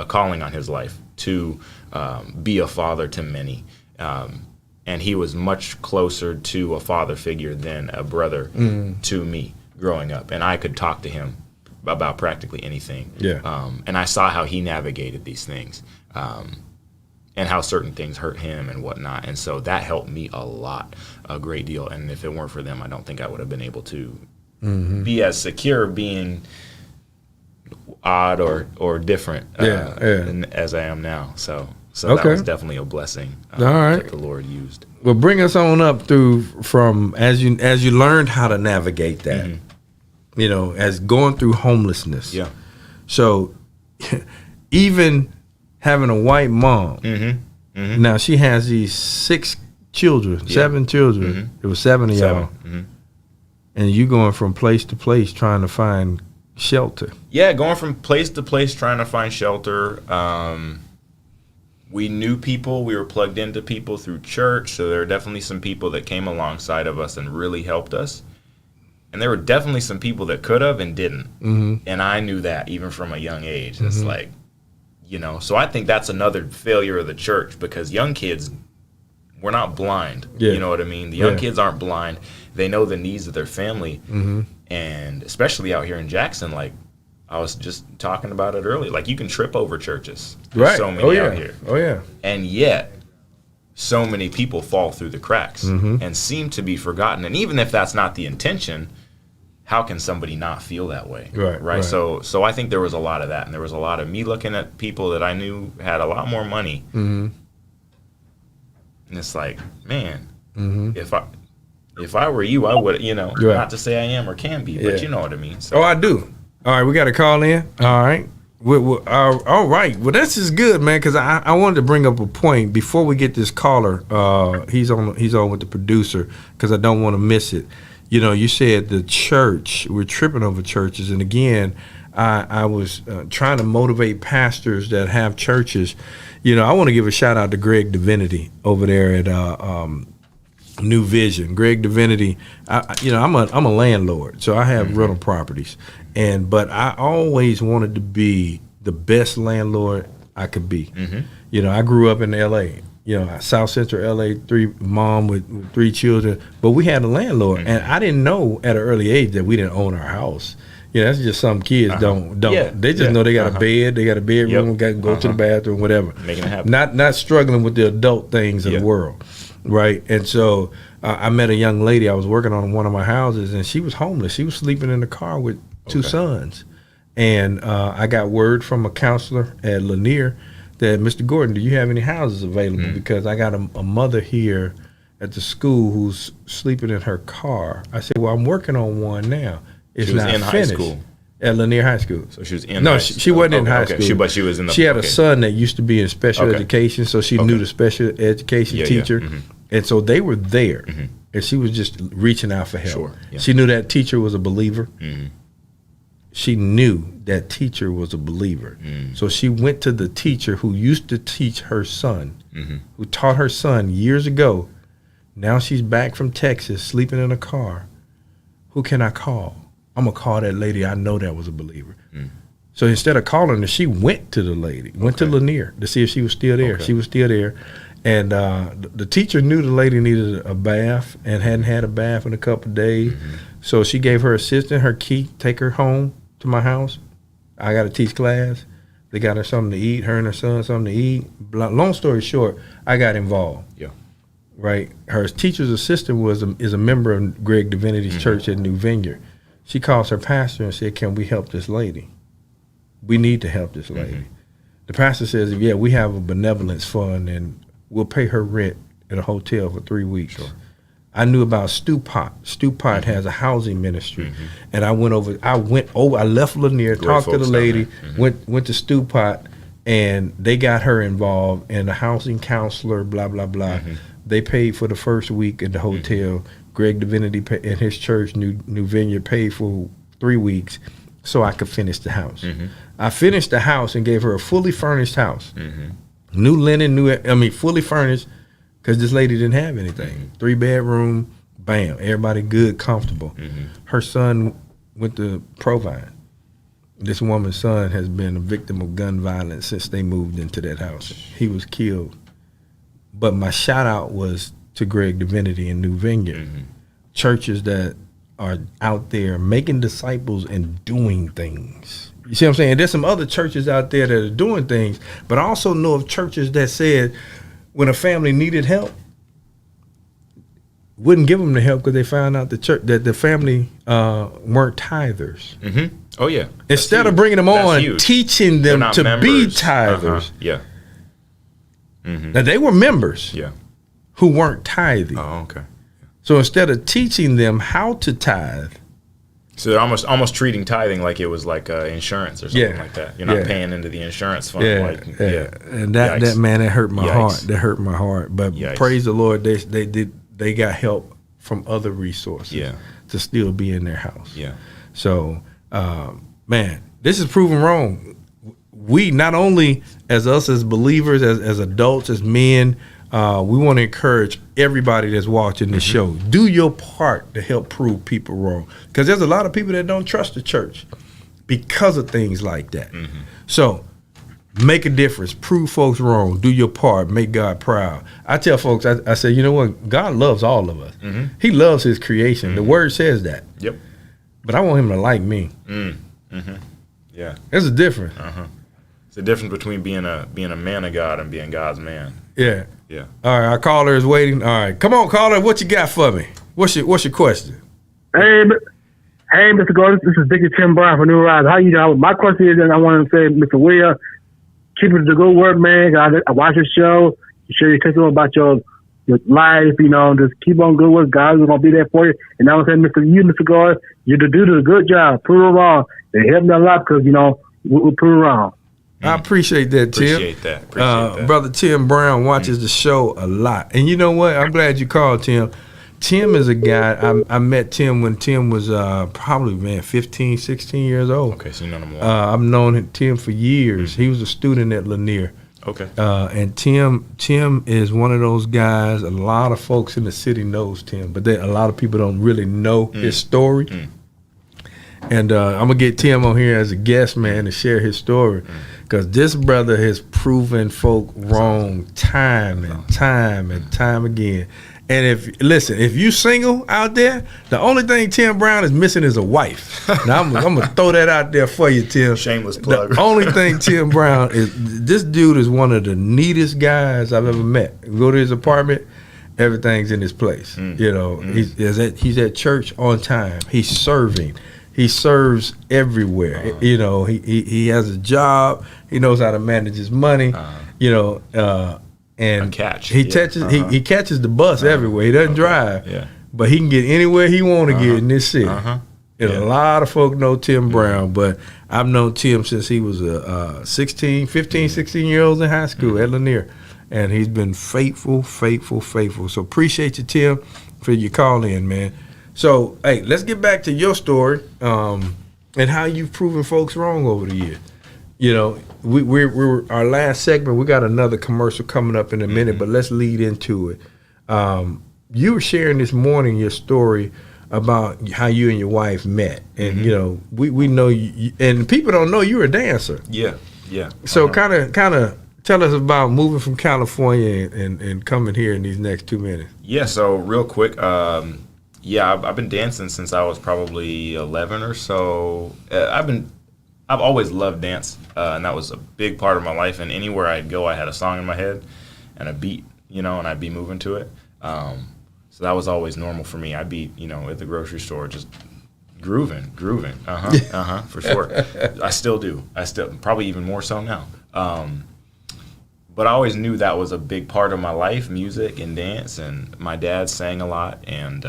calling on his life to be a father to many. And he was much closer to a father figure than a brother to me. growing up, and I could talk to him about practically anything. Yeah. And I saw how he navigated these things, and how certain things hurt him and whatnot. And so that helped me a great deal. And if it weren't for them, I don't think I would have been able to be as secure being odd or different as I am now. So that was definitely a blessing that the Lord used. Well, bring us on up from as you learned how to navigate that, as going through homelessness. Yeah. So even having a white mom, now she has these 6 children, 7 children. It was 7 of y'all. And you going from place to place trying to find shelter. Yeah, going from place to place trying to find shelter. We knew people. We were plugged into people through church. So there are definitely some people that came alongside of us and really helped us. And there were definitely some people that could have and didn't. And I knew that even from a young age. It's like, so I think that's another failure of the church, because young kids, we're not blind. You know what I mean? The young kids aren't blind. They know the needs of their family. And especially out here in Jackson, like I was just talking about it earlier, like you can trip over churches. There's so many out here. Oh, yeah. And yet, so many people fall through the cracks and seem to be forgotten. And even if that's not the intention, how can somebody not feel that way? Right. So I think there was a lot of that. And there was a lot of me looking at people that I knew had a lot more money. And it's like, man, if I were you, I would, not to say I am or can be, but you know what I mean. So. Oh, I do. All right, we got a call in. All right. All right. Well, this is good, man, because I wanted to bring up a point before we get this caller. He's on with the producer, because I don't want to miss it. You said the church, we're tripping over churches. And again, I was trying to motivate pastors that have churches. I want to give a shout out to Greg Divinity over there at New Vision. Greg Divinity, I'm a landlord, so I have rental properties. But I always wanted to be the best landlord I could be. I grew up in L.A., South Central L.A., mom with 3 children. But we had a landlord, and I didn't know at an early age that we didn't own our house. That's just some kids don't. Yeah, they just know they got a bed, they got a bedroom, got to go to the bathroom, whatever. Making it happen. Not struggling with the adult things of the world, right? And so I met a young lady. I was working on one of my houses, and she was homeless. She was sleeping in the car with 2 sons. And I got word from a counselor at Lanier that, Mr. Gordon, do you have any houses available? Because I got a mother here at the school who's sleeping in her car. I said, well, I'm working on one now. It's she was not in finished. high school. At Lanier High School. So she was in No, high she wasn't in high school. But she was in the... She had a son that used to be in special education, so she knew the special education teacher. And so they were there, and she was just reaching out for help. She knew that teacher was a believer. She knew that teacher was a believer. So she went to the teacher who used to teach her son, who taught her son years ago. Now she's back from Texas, sleeping in a car. Who can I call? I'm going to call that lady I know that was a believer. So instead of calling her, she went to the lady, went to Lanier to see if she was still there. She was still there. And the teacher knew the lady needed a bath and hadn't had a bath in a couple of days. So she gave her assistant her key, take her home to my house. I got to teach class. They got her something to eat, her and her son something to eat. Long story short, I got involved. Right? Her teacher's assistant is a member of Greg Divinity's church at New Vineyard. She calls her pastor and said, can we help this lady? We need to help this lady. The pastor says, yeah, we have a benevolence fund and we'll pay her rent at a hotel for 3 weeks. I knew about Stu Pot. Stu Pot has a housing ministry. And I left Lanier, talked to the lady, went to Stu Pot, and they got her involved, and the housing counselor, blah, blah, blah. They paid for the first week at the hotel. Greg Divinity and his church, New Vineyard, paid for 3 weeks so I could finish the house. I finished the house and gave her a fully furnished house. New linen, fully furnished, because this lady didn't have anything. 3-bedroom, bam, everybody good, comfortable. Her son went to Provine. This woman's son has been a victim of gun violence since they moved into that house. He was killed. But my shout out was to Greg Divinity in New Vineyard. Churches that are out there making disciples and doing things. You see what I'm saying? There's some other churches out there that are doing things, but I also know of churches that said when a family needed help, wouldn't give them the help because they found out that the family weren't tithers. Mm-hmm. Oh yeah. Instead of bringing them on, teaching them to be tithers. Yeah. Mm-hmm. Now they were members. Yeah. Who weren't tithing. Oh, okay. So instead of teaching them how to tithe, so they're almost treating tithing like it was like insurance or something like that. You're not paying into the insurance fund. And that man, that hurt my heart. That hurt my heart. But praise the Lord, they got help from other resources to still be in their house. Yeah. So, man, this is proven wrong. We not only as believers, as adults, as men, we want to encourage everybody that's watching this show. Do your part to help prove people wrong. Because there's a lot of people that don't trust the church because of things like that. So make a difference. Prove folks wrong. Do your part. Make God proud. I tell folks, I say, you know what? God loves all of us. He loves his creation. The word says that. Yep. But I want him to like me. Yeah. There's a difference. It's the difference between being a man of God and being God's man. Yeah. Yeah. All right, our caller is waiting. All right, come on, caller. What you got for me? What's your question? Hey, Mr. Gordon. This is Dickie Tim Brown from New Rise. How you doing? My question is, and I want to say, Mr. Will, keep it the good work, man. I watch your show. You share your testimony about your life. You know, just keep on good work. God is gonna be there for you. And I was saying, Mr. Gordon, you do a good job. Prove it wrong. They helped me a lot because we prove it wrong. I appreciate that, Tim. Appreciate that. Brother Tim Brown watches the show a lot. And you know what? I'm glad you called, Tim. Tim is a guy, I met Tim when Tim was probably, 15, 16 years old. Okay, so you know him more. I've known Tim for years. He was a student at Lanier. Okay. And Tim is one of those guys, a lot of folks in the city knows Tim, but a lot of people don't really know his story. And I'm going to get Tim on here as a guest, man, to share his story. Because this brother has proven folk wrong time and time again. And if you single out there, the only thing Tim Brown is missing is a wife. Now I'm gonna throw that out there for you, Tim. Shameless plug. The only thing Tim Brown is, this dude is one of the neatest guys I've ever met. You go to his apartment, everything's in his place. He's at church on time. He's serving. He serves everywhere. He has a job. He knows how to manage his money. And he catches the bus everywhere. He doesn't drive, but he can get anywhere he want to get in this city. And a lot of folk know Tim Brown, but I've known Tim since he was 15, 16 years old in high school at Lanier, and he's been faithful. So appreciate you, Tim, for your call in, man. So, hey, let's get back to your story and how you've proven folks wrong over the years. We're our last segment. We got another commercial coming up in a minute, but let's lead into it. You were sharing this morning your story about how you and your wife met, and we know you, and people don't know you're a dancer. Yeah. So kind of tell us about moving from California and coming here in these next 2 minutes. Yeah. So real quick. I've been dancing since I was probably 11 or so. I've always loved dance, and that was a big part of my life. And anywhere I'd go, I had a song in my head and a beat, and I'd be moving to it. So that was always normal for me. I'd be, at the grocery store just grooving. For sure. I still do. Probably even more so now. But I always knew that was a big part of my life, music and dance. And my dad sang a lot, and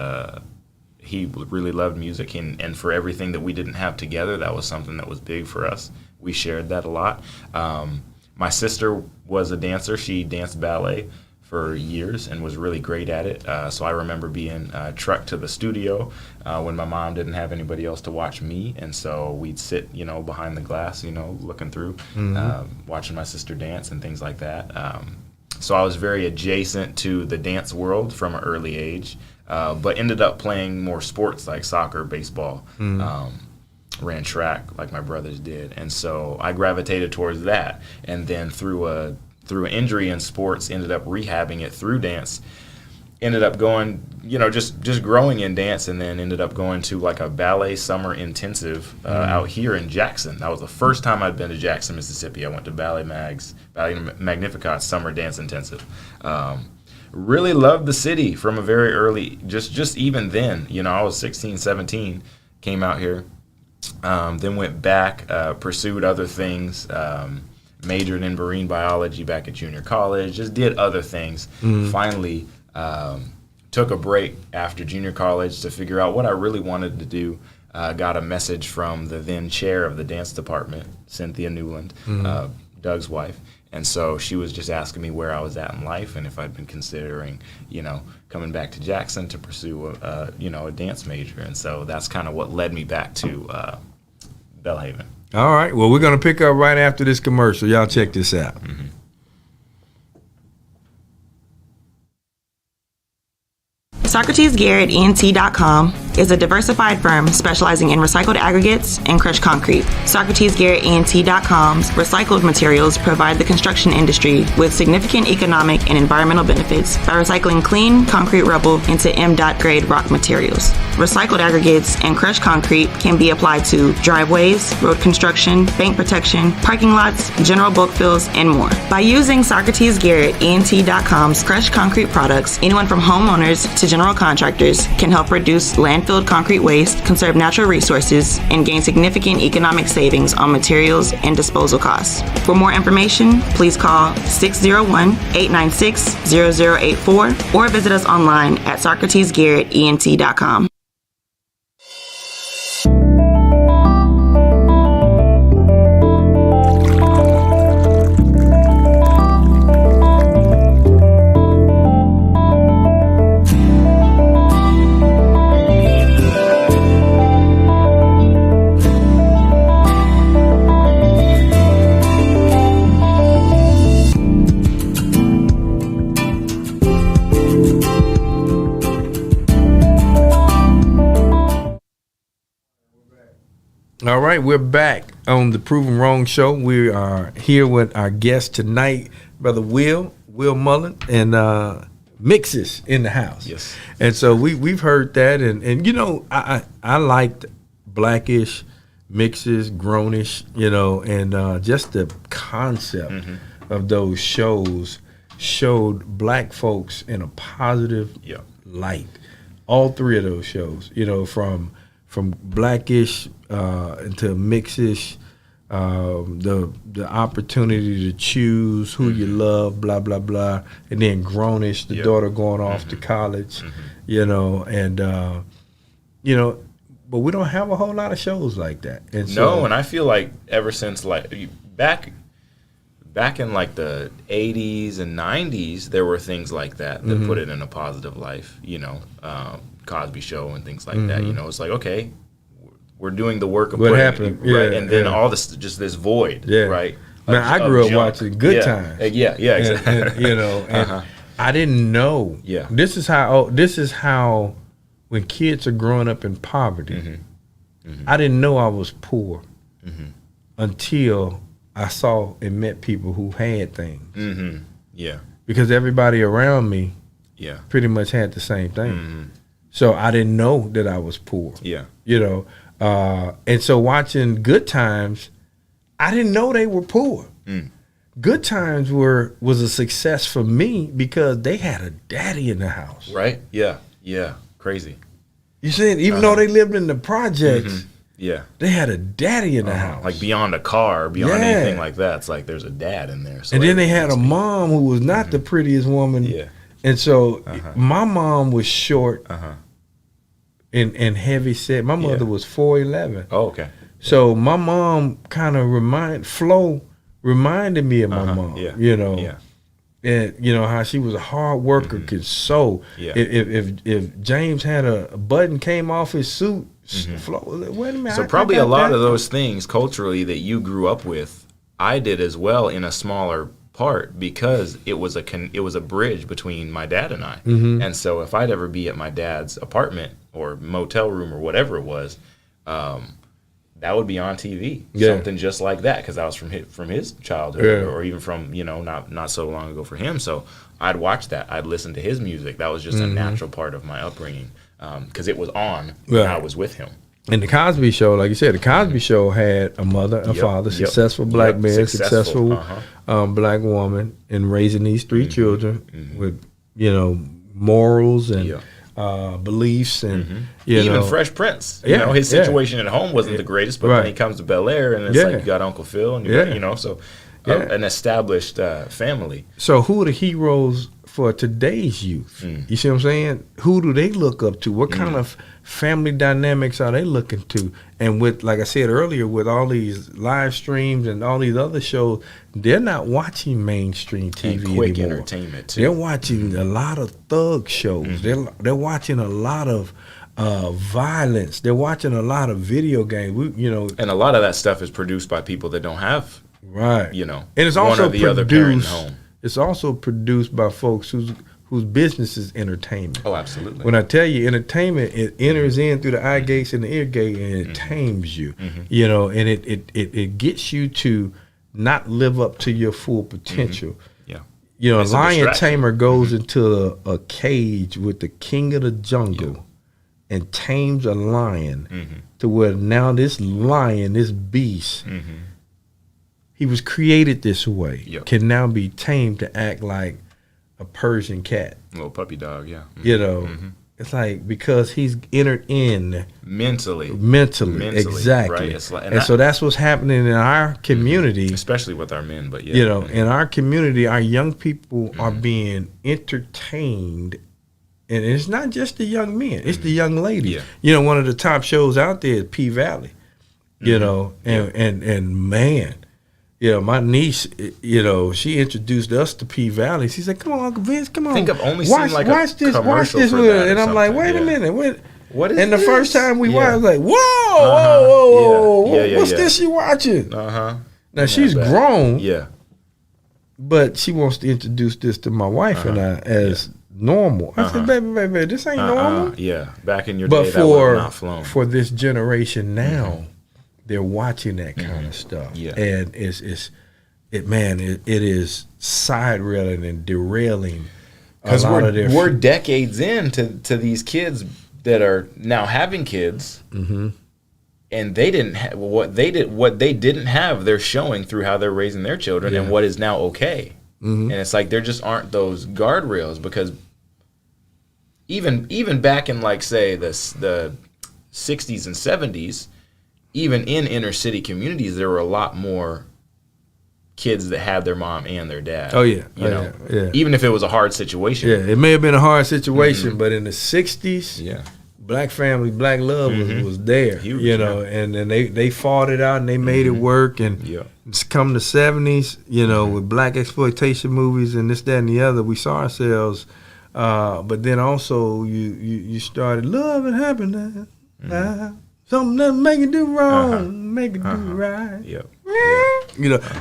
he really loved music. And for everything that we didn't have together, that was something that was big for us. We shared that a lot. My sister was a dancer. She danced ballet for years and was really great at it. So I remember being trucked to the studio when my mom didn't have anybody else to watch me. And so we'd sit, behind the glass, looking through, watching my sister dance and things like that. So I was very adjacent to the dance world from an early age, but ended up playing more sports like soccer, baseball, ran track like my brothers did. And so I gravitated towards that. And then through an injury in sports, ended up rehabbing it through dance, ended up going, just growing in dance, and then ended up going to like a ballet summer intensive out here in Jackson. That was the first time I'd been to Jackson, Mississippi. I went to Ballet Magnificat's summer dance intensive. Really loved the city from a very early, just even then. I was 16, 17, came out here, then went back, pursued other things, majored in marine biology back at junior college, just did other things. Finally took a break after junior college to figure out what I really wanted to do. Got a message from the then chair of the dance department, Cynthia Newland, Doug's wife. And so she was just asking me where I was at in life and if I'd been considering, coming back to Jackson to pursue a dance major. And so that's kind of what led me back to Belhaven. All right. Well, we're going to pick up right after this commercial. Y'all check this out. SocratesGarrettENT.com is a diversified firm specializing in recycled aggregates and crushed concrete. SocratesGarrettENT.com's recycled materials provide the construction industry with significant economic and environmental benefits by recycling clean concrete rubble into M.grade rock materials. Recycled aggregates and crushed concrete can be applied to driveways, road construction, bank protection, parking lots, general bulk fills, and more. By using SocratesGarrettENT.com's crushed concrete products, anyone from homeowners to general contractors can help reduce landfilled concrete waste, conserve natural resources, and gain significant economic savings on materials and disposal costs. For more information, please call 601-896-0084 or visit us online at SocratesGarrettENT.com. All right, we're back on the Proven Wrong Show. We are here with our guest tonight, Brother Will Mullin, and Mixes in the house. Yes. And so we've heard that, and I liked Blackish, Mixes, Grownish, and just the concept of those shows showed black folks in a positive light. All three of those shows, from Blackish into Mixish, the opportunity to choose who you love, blah blah blah, and then Grownish, the daughter going off to college, but we don't have a whole lot of shows like that. And and I feel like ever since back in like the 80s and 90s, there were things like that put it in a positive life, Cosby Show and things like that. It's like, okay, we're doing the work of what putting happened, right, and then all this, just this void, right? Man, I grew up watching Good Times. Exactly. And I didn't know. Yeah. This is how when kids are growing up in poverty, I didn't know I was poor until I saw and met people who had things. Yeah. Because everybody around me pretty much had the same thing. So I didn't know that I was poor. Yeah. And so watching Good Times, I didn't know they were poor. Good Times was a success for me because they had a daddy in the house. Right? Yeah. Yeah. Crazy. You see, even though they lived in the projects, they had a daddy in the house. Like beyond a car, beyond anything like that. It's like there's a dad in there. So and then they had a mom who was not the prettiest woman. Yeah. And so my mom was short and heavy set. My mother was 4'11". Oh, okay. So my mom kind of reminded me of my mom. And how she was a hard worker, could sew. If James had a button came off his suit, Flo, wait a minute. So probably a lot of those things culturally that you grew up with, I did as well in a smaller part because it was a bridge between my dad and I. And so if I'd ever be at my dad's apartment or motel room or whatever it was, that would be on TV. Yeah. Something just like that, because that was from his childhood, or even from, not so long ago for him. So I'd watch that. I'd listen to his music. That was just a natural part of my upbringing, because it was on when I was with him. And the Cosby Show, like you said, the Cosby Show had a mother, a father, successful black man, successful black woman, in raising these 3 children with, morals and beliefs and even Fresh Prince. You know, his situation at home wasn't the greatest, but then he comes to Bel Air, and it's like you got Uncle Phil, and you got, so an established family. So who are the heroes for today's youth? You see what I'm saying? Who do they look up to? What kind of family dynamics are they looking to? And with, like I said earlier, with all these live streams and all these other shows, they're not watching mainstream TV and quick anymore. Entertainment too. They're watching a lot of thug shows. They're watching a lot of violence. They're watching a lot of video games. And a lot of that stuff is produced by people that don't have, and it's also one or the other parent at home. It's also produced by folks whose business is entertainment. Oh, absolutely. When I tell you entertainment, it enters in through the eye gates and the ear gate, and it tames you. And it gets you to not live up to your full potential. A lion tamer goes into a cage with the king of the jungle and tames a lion to where now this lion, this beast, he was created this way, can now be tamed to act like a Persian cat. A little puppy dog, It's like, because he's entered in mentally, exactly. Right? So that's what's happening in our community, especially with our men. But in our community, our young people are being entertained, and it's not just the young men; it's the young ladies. One of the top shows out there is P Valley. And man. My niece, she introduced us to P Valley. She said, "Come on, Uncle Vince, come on." I think I've only seen like watch a commercial for that. And I'm like, wait a minute, what is and the this? first time we watched, I was like, whoa, what's this you watching? Now she's grown, but she wants to introduce this to my wife and I as normal. I said, baby, this ain't normal. Back in your day, that would have not flown. For this generation now. They're watching that kind of stuff, and it is side railing and derailing because we're decades into these kids that are now having kids, and they didn't have what they didn't have. They're showing through how they're raising their children and what is now okay, and it's like there just aren't those guardrails, because even back in, like, say the 60s and 70s. Even in inner city communities, there were a lot more kids that had their mom and their dad. Oh yeah, Even if it was a hard situation. Yeah, it may have been a hard situation, but in the '60s, black family, black love was there. Huge, and then they fought it out and they made it work. And it's come the '70s, with black exploitation movies and this, that, and the other, we saw ourselves. But then also you started love and happiness. Something that make it do wrong, make it do right.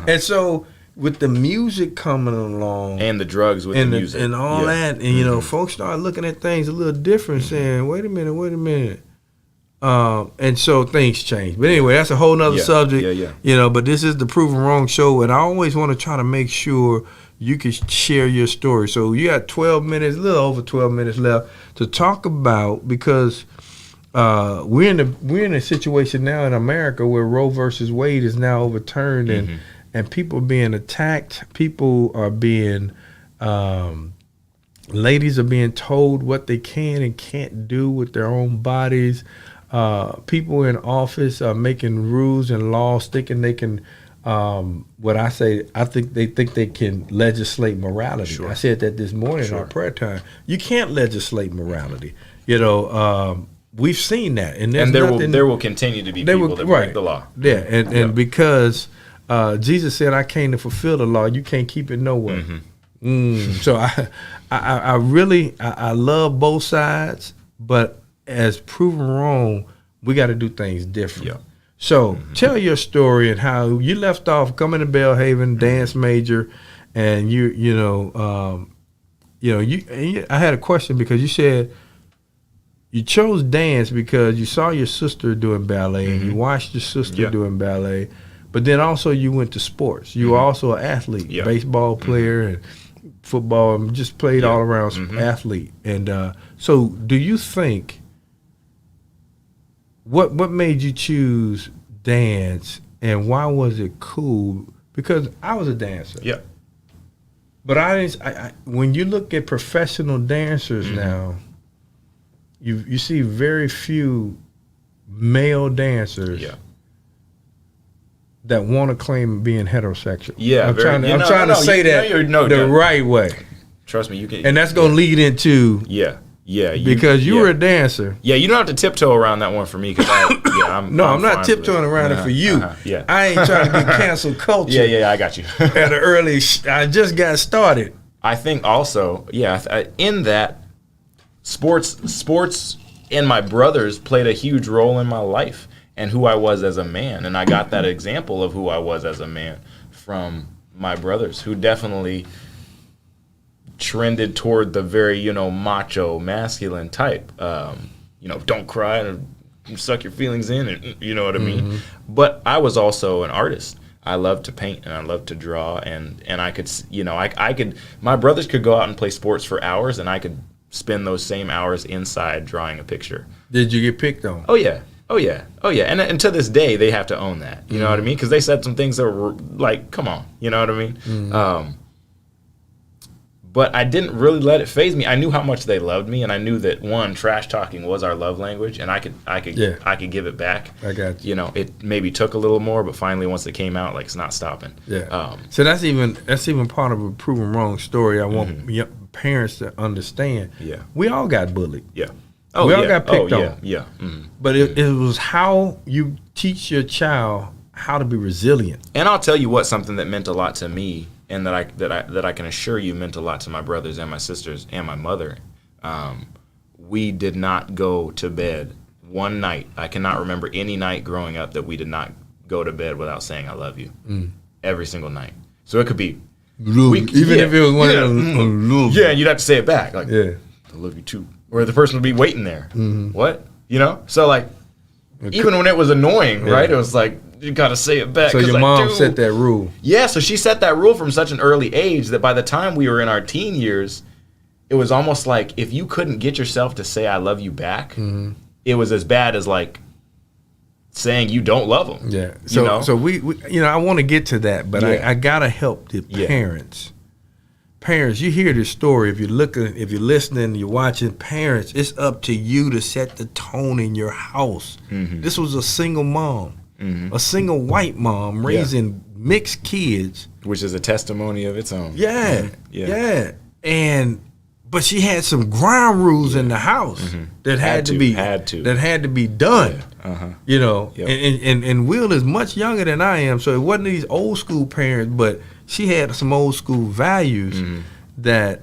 And so with the music coming along, and the drugs with the music, and all that, and folks start looking at things a little different, saying, "Wait a minute." And so things change. But anyway, that's a whole nother subject. But this is the Proven Wrong show, and I always want to try to make sure you can share your story. So you got 12 minutes, a little over 12 minutes left to talk about, because. We're in a situation now in America where Roe versus Wade is now overturned, and people are being attacked. People are being, ladies are being told what they can and can't do with their own bodies. People in office are making rules and laws, thinking they can. I think they think they can legislate morality. I said that this morning in our prayer time. You can't legislate morality. We've seen that, and there will continue to be people that break the law. And because Jesus said, "I came to fulfill the law," you can't keep it nowhere. So I really love both sides, but as proven wrong, we got to do things different. So tell your story and how you left off coming to Belhaven, dance major, and I had a question because you said. you chose dance because you saw your sister doing ballet and you watched your sister doing ballet, but then also you went to sports. You were also an athlete, baseball player and football, and just played all around athlete. And so do you think, what made you choose dance and why was it cool? Because I was a dancer. Yeah. But when you look at professional dancers now, you see very few male dancers that want to claim being heterosexual. Yeah, I'm trying to say that the right way. Trust me, you can. And that's going to lead into because you were a dancer. Yeah, you don't have to tiptoe around that one for me because I'm not tiptoeing around it for you. Yeah, I ain't trying to get cancel culture. Yeah, I got you. At an early, I just got started. I think also, in that sports and my brothers played a huge role in my life and who I was as a man, and I got that example of who I was as a man from my brothers, who definitely trended toward the very, macho, masculine type. Don't cry and suck your feelings in, and you know what I mean? But I was also an artist. I loved to paint and I loved to draw, and I could, I could, my brothers could go out and play sports for hours, and I could spend those same hours inside drawing a picture. Did you get picked on? Oh yeah. And to this day, they have to own that. You know what I mean? Because they said some things that were like, come on. You know what I mean? But I didn't really let it faze me. I knew how much they loved me, and I knew that trash talking was our love language, and I could give it back. I got you. It maybe took a little more, but finally once it came out, it's not stopping. Yeah. So that's even part of a proven wrong story. I want parents to understand. Yeah. We all got bullied. Yeah. We all got picked on. Yeah. But it was how you teach your child how to be resilient. And I'll tell you what, something that meant a lot to me, and that I can assure you meant a lot to my brothers and my sisters and my mother. We did not go to bed one night. I cannot remember any night growing up that we did not go to bed without saying I love you. Every single night. So it could be even if it was one of them. Yeah, and you'd have to say it back. I love you too. Or the person would be waiting there. What? So even when it was annoying, right? It was like, you gotta say it back. So your mom set that rule. Yeah, so she set that rule from such an early age that by the time we were in our teen years, it was almost like if you couldn't get yourself to say I love you back, it was as bad as saying you don't love them. Yeah. So we I want to get to that, but I gotta help the parents. Parents, you hear this story. If you're listening, you're watching. Parents, it's up to you to set the tone in your house. This was a single mom. A single white mom raising mixed kids, which is a testimony of its own. Yeah. But she had some ground rules in the house that had to be done. And Will is much younger than I am, so it wasn't these old school parents, but she had some old school values that.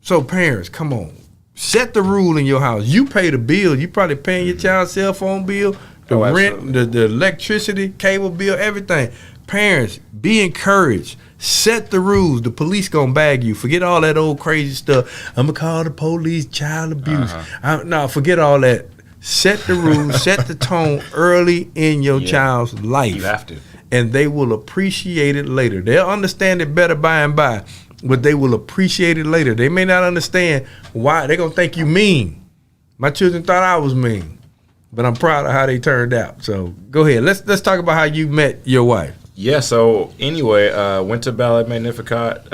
So parents, come on, set the rule in your house. You pay the bill. You probably paying your child's cell phone bill. The rent, the electricity, cable bill, everything. Parents, be encouraged. Set the rules. The police gonna bag you. Forget all that old crazy stuff. I'm gonna call the police, child abuse. No, forget all that. Set the rules. Set the tone early in your child's life. You have to. And they will appreciate it later. They'll understand it better by and by, but they will appreciate it later. They may not understand why. They're gonna think you mean. My children thought I was mean. But I'm proud of how they turned out. So go ahead. Let's talk about how you met your wife. Yeah. So anyway, went to Ballet Magnificat.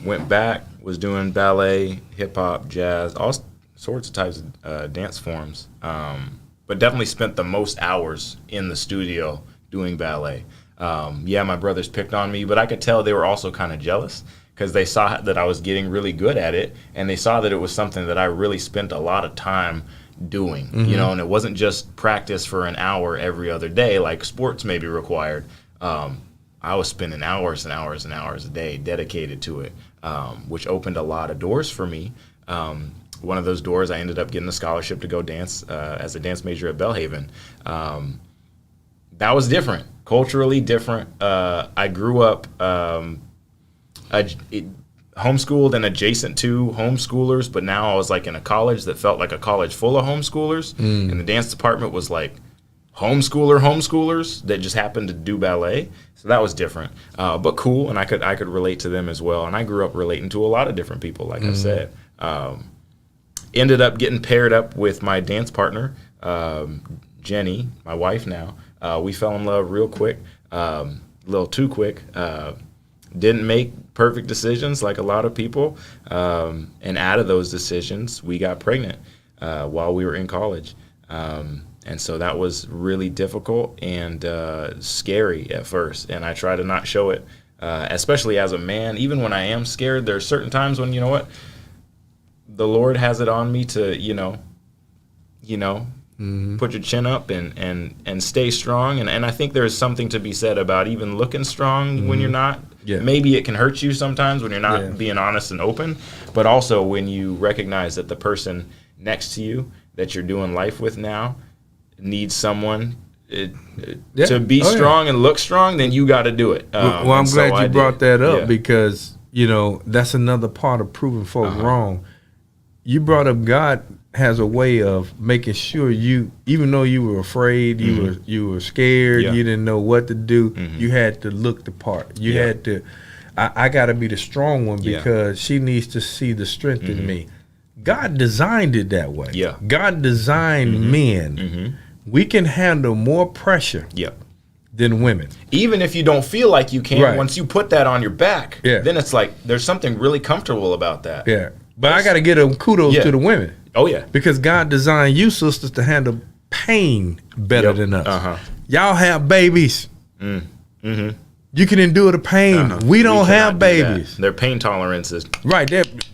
Went back. Was doing ballet, hip hop, jazz, all sorts of types of dance forms. But definitely spent the most hours in the studio doing ballet. My brothers picked on me, but I could tell they were also kind of jealous because they saw that I was getting really good at it, and they saw that it was something that I really spent a lot of time doing, and it wasn't just practice for an hour every other day like sports may be required. I was spending hours and hours and hours a day dedicated to it, which opened a lot of doors for me. One of those doors, I ended up getting a scholarship to go dance as a dance major at Belhaven. That was different, culturally different. I grew up homeschooled and adjacent to homeschoolers, but now I was like in a college that felt like a college full of homeschoolers, and the dance department was like homeschoolers that just happened to do ballet. So that was different, but cool, and I could relate to them as well. And I grew up relating to a lot of different people, like I said. Ended up getting paired up with my dance partner, Jenny, my wife now. We fell in love real quick, a little too quick. Didn't make perfect decisions like a lot of people. And out of those decisions, we got pregnant while we were in college. And so that was really difficult and scary at first. And I try to not show it, especially as a man. Even when I am scared, there are certain times when, you know what, the Lord has it on me to, put your chin up and stay strong. And I think there's something to be said about even looking strong when you're not. Yeah. Maybe it can hurt you sometimes when you're not being honest and open, but also when you recognize that the person next to you that you're doing life with now needs someone to be strong and look strong, then you got to do it. Well, I'm glad you brought that up because, that's another part of proving folk wrong. You brought up God has a way of making sure you, even though you were afraid, you were scared, you didn't know what to do, you had to look the part. You had to, I got to be the strong one because she needs to see the strength in me. God designed it that way. Yeah. God designed men. We can handle more pressure than women. Even if you don't feel like you can, once you put that on your back, then it's like there's something really comfortable about that. Yeah. But I got to give them kudos to the women. Oh, yeah. Because God designed you sisters to handle pain better than us. Y'all have babies. You can endure the pain. We don't have babies. Their pain tolerance is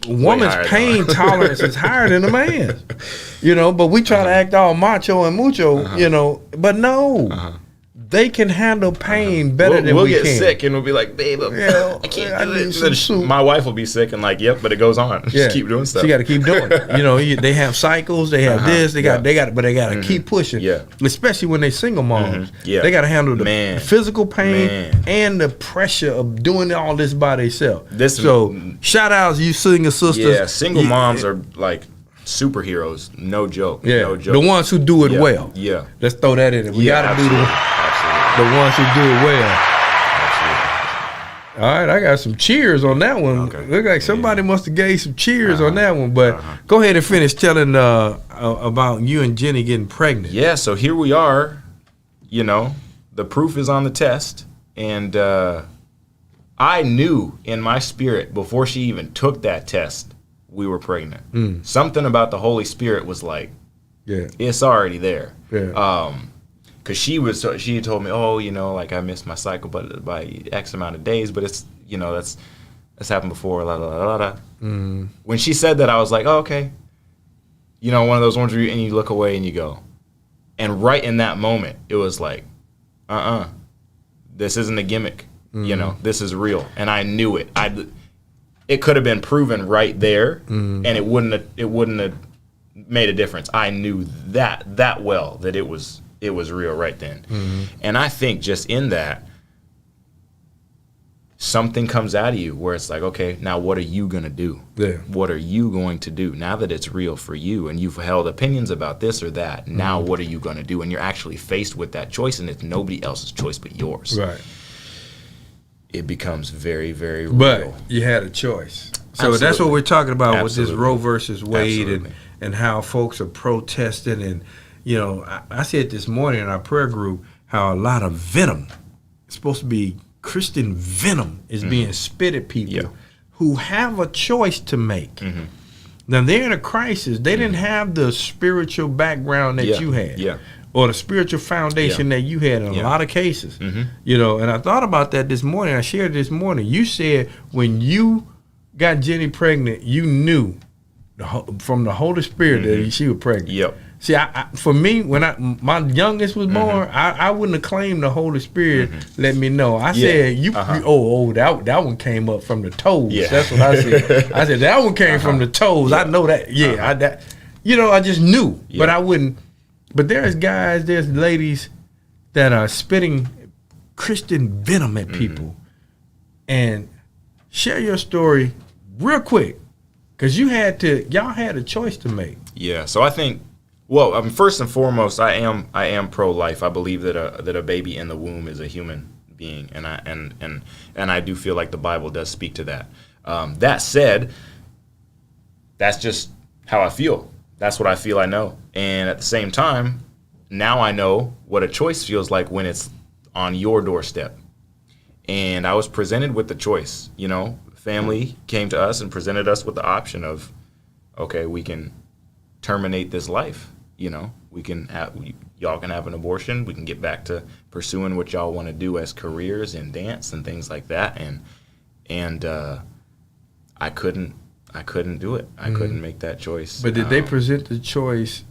woman's pain tolerance is higher than a man's. But we try to act all macho and mucho, but no. They can handle pain better than we can. We'll get sick and we'll be like, babe, I can't do it. My wife will be sick and like, yep, but it goes on. Just keep doing stuff. She got to keep doing it. They have cycles, they have this, they got to keep pushing. Yeah. Especially when they single moms. They got to handle the physical pain and the pressure of doing all this by themselves. So shout outs, you single sisters. Yeah, single moms are like superheroes, no joke. Yeah, no joke. The ones who do it well. Yeah, let's throw that in. We got to do the ones who do it well. Absolutely. All right, I got some cheers on that one. Okay. Look like somebody must have gave some cheers on that one. But go ahead and finish telling about you and Jenny getting pregnant. Yeah, so here we are. The proof is on the test, and I knew in my spirit before she even took that test we were pregnant. Something about the Holy Spirit was like, it's already there. Yeah. Because she had told me, like I missed my cycle but by X amount of days, but it's that's happened before. La, la, la, la. When she said that, I was like, oh, okay. One of those ones where you look away and you go, and right in that moment, it was like, this isn't a gimmick. This is real, and I knew it. It could have been proven right there, and it wouldn't have made a difference. I knew that well that it was real right then. And I think just in that, something comes out of you where it's like, okay, now what are you going to do? Yeah. What are you going to do now that it's real for you and you've held opinions about this or that? Now what are you going to do? And you're actually faced with that choice, and it's nobody else's choice but yours. Right. It becomes very, very real. But you had a choice. So that's what we're talking about with this Roe versus Wade and how folks are protesting. And, I said this morning in our prayer group how a lot of venom, it's supposed to be Christian venom, is being spit at people who have a choice to make. Now, they're in a crisis. They didn't have the spiritual background that you had. Yeah. Or the spiritual foundation that you had in a lot of cases. And I thought about that this morning. I shared this morning. You said when you got Jenny pregnant, you knew from the Holy Spirit that she was pregnant. Yep. See, for me, when my youngest was born, I wouldn't have claimed the Holy Spirit let me know. I said, that one came up from the toes. Yeah. That's what I said. I said, that one came from the toes. I know that. Yeah, I just knew. But I wouldn't. But there's ladies that are spitting Christian venom at people. And share your story real quick, because y'all had a choice to make. Yeah. So I think, well, first and foremost, I am pro-life. I believe that a baby in the womb is a human being, and I do feel like the Bible does speak to that. That said, that's just how I feel. That's what I feel I know. And at the same time, now I know what a choice feels like when it's on your doorstep. And I was presented with the choice. Family came to us and presented us with the option of, okay, we can terminate this life. We can y'all can have an abortion. We can get back to pursuing what y'all want to do as careers in dance and things like that. And I couldn't do it. I couldn't make that choice. But did they present the choice?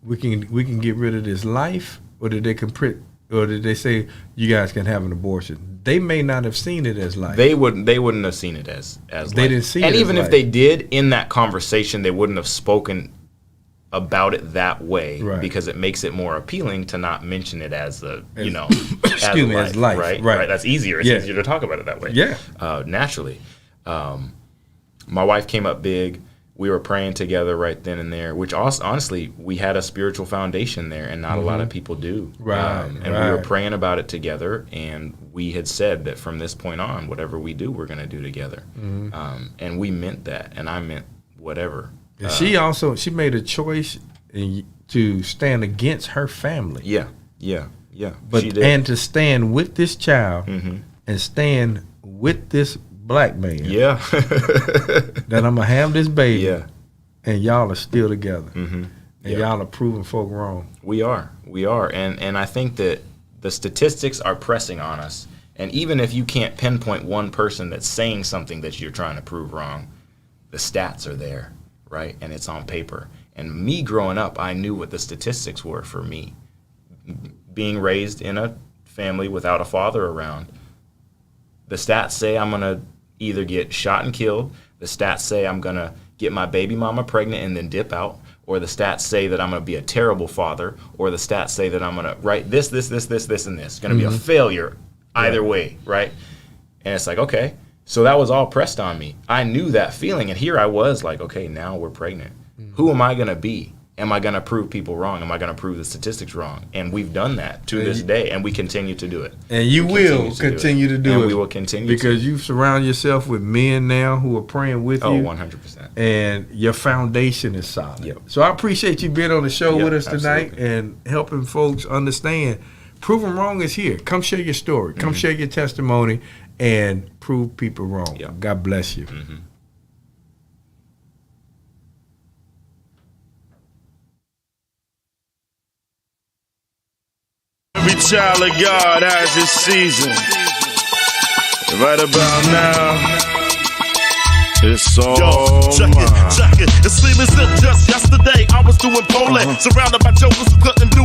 We can get rid of this life, or did they say you guys can have an abortion? They may not have seen it as life. They wouldn't have seen it as life. They didn't see it. And even even if life. they did, in that conversation, they wouldn't have spoken about it that way, right, because it makes it more appealing to not mention it as as life, right? That's easier. It's easier to talk about it that way. Yeah, naturally. My wife came up big. We were praying together right then and there, which honestly, we had a spiritual foundation there, and not a lot of people do. Right. We were praying about it together, and we had said that from this point on, whatever we do, we're going to do together. And we meant that, and I meant whatever. And she made a choice to stand against her family. Yeah. But and to stand with this child and stand with this black man. Yeah. That I'm gonna have this baby. Yeah. And y'all are still together. And y'all are proving folk wrong. We are. And I think that the statistics are pressing on us. And even if you can't pinpoint one person that's saying something that you're trying to prove wrong, the stats are there, right? And it's on paper. And me growing up, I knew what the statistics were for me. Being raised in a family without a father around, the stats say I'm going to either get shot and killed. The stats say I'm going to get my baby mama pregnant and then dip out. Or the stats say that I'm going to be a terrible father. Or the stats say that I'm going to write this, and this. It's going to be a failure either way, right? And it's like, okay. So that was all pressed on me. I knew that feeling. And here I was like, okay, now we're pregnant. Who am I going to be? Am I going to prove people wrong? Am I going to prove the statistics wrong? And we've done that to this day, and we continue to do it. And you will continue to do it. And we will continue because you surround yourself with men now who are praying with you. 100%. And your foundation is solid. Yep. So I appreciate you being on the show with us tonight absolutely. and helping folks understand. Proving wrong is here. Come share your story. Come share your testimony and prove people wrong. Yep. God bless you. Every child of God has his season. Right about now, it's all check it. It seems as if just yesterday I was doing pole, surrounded by jokers who couldn't do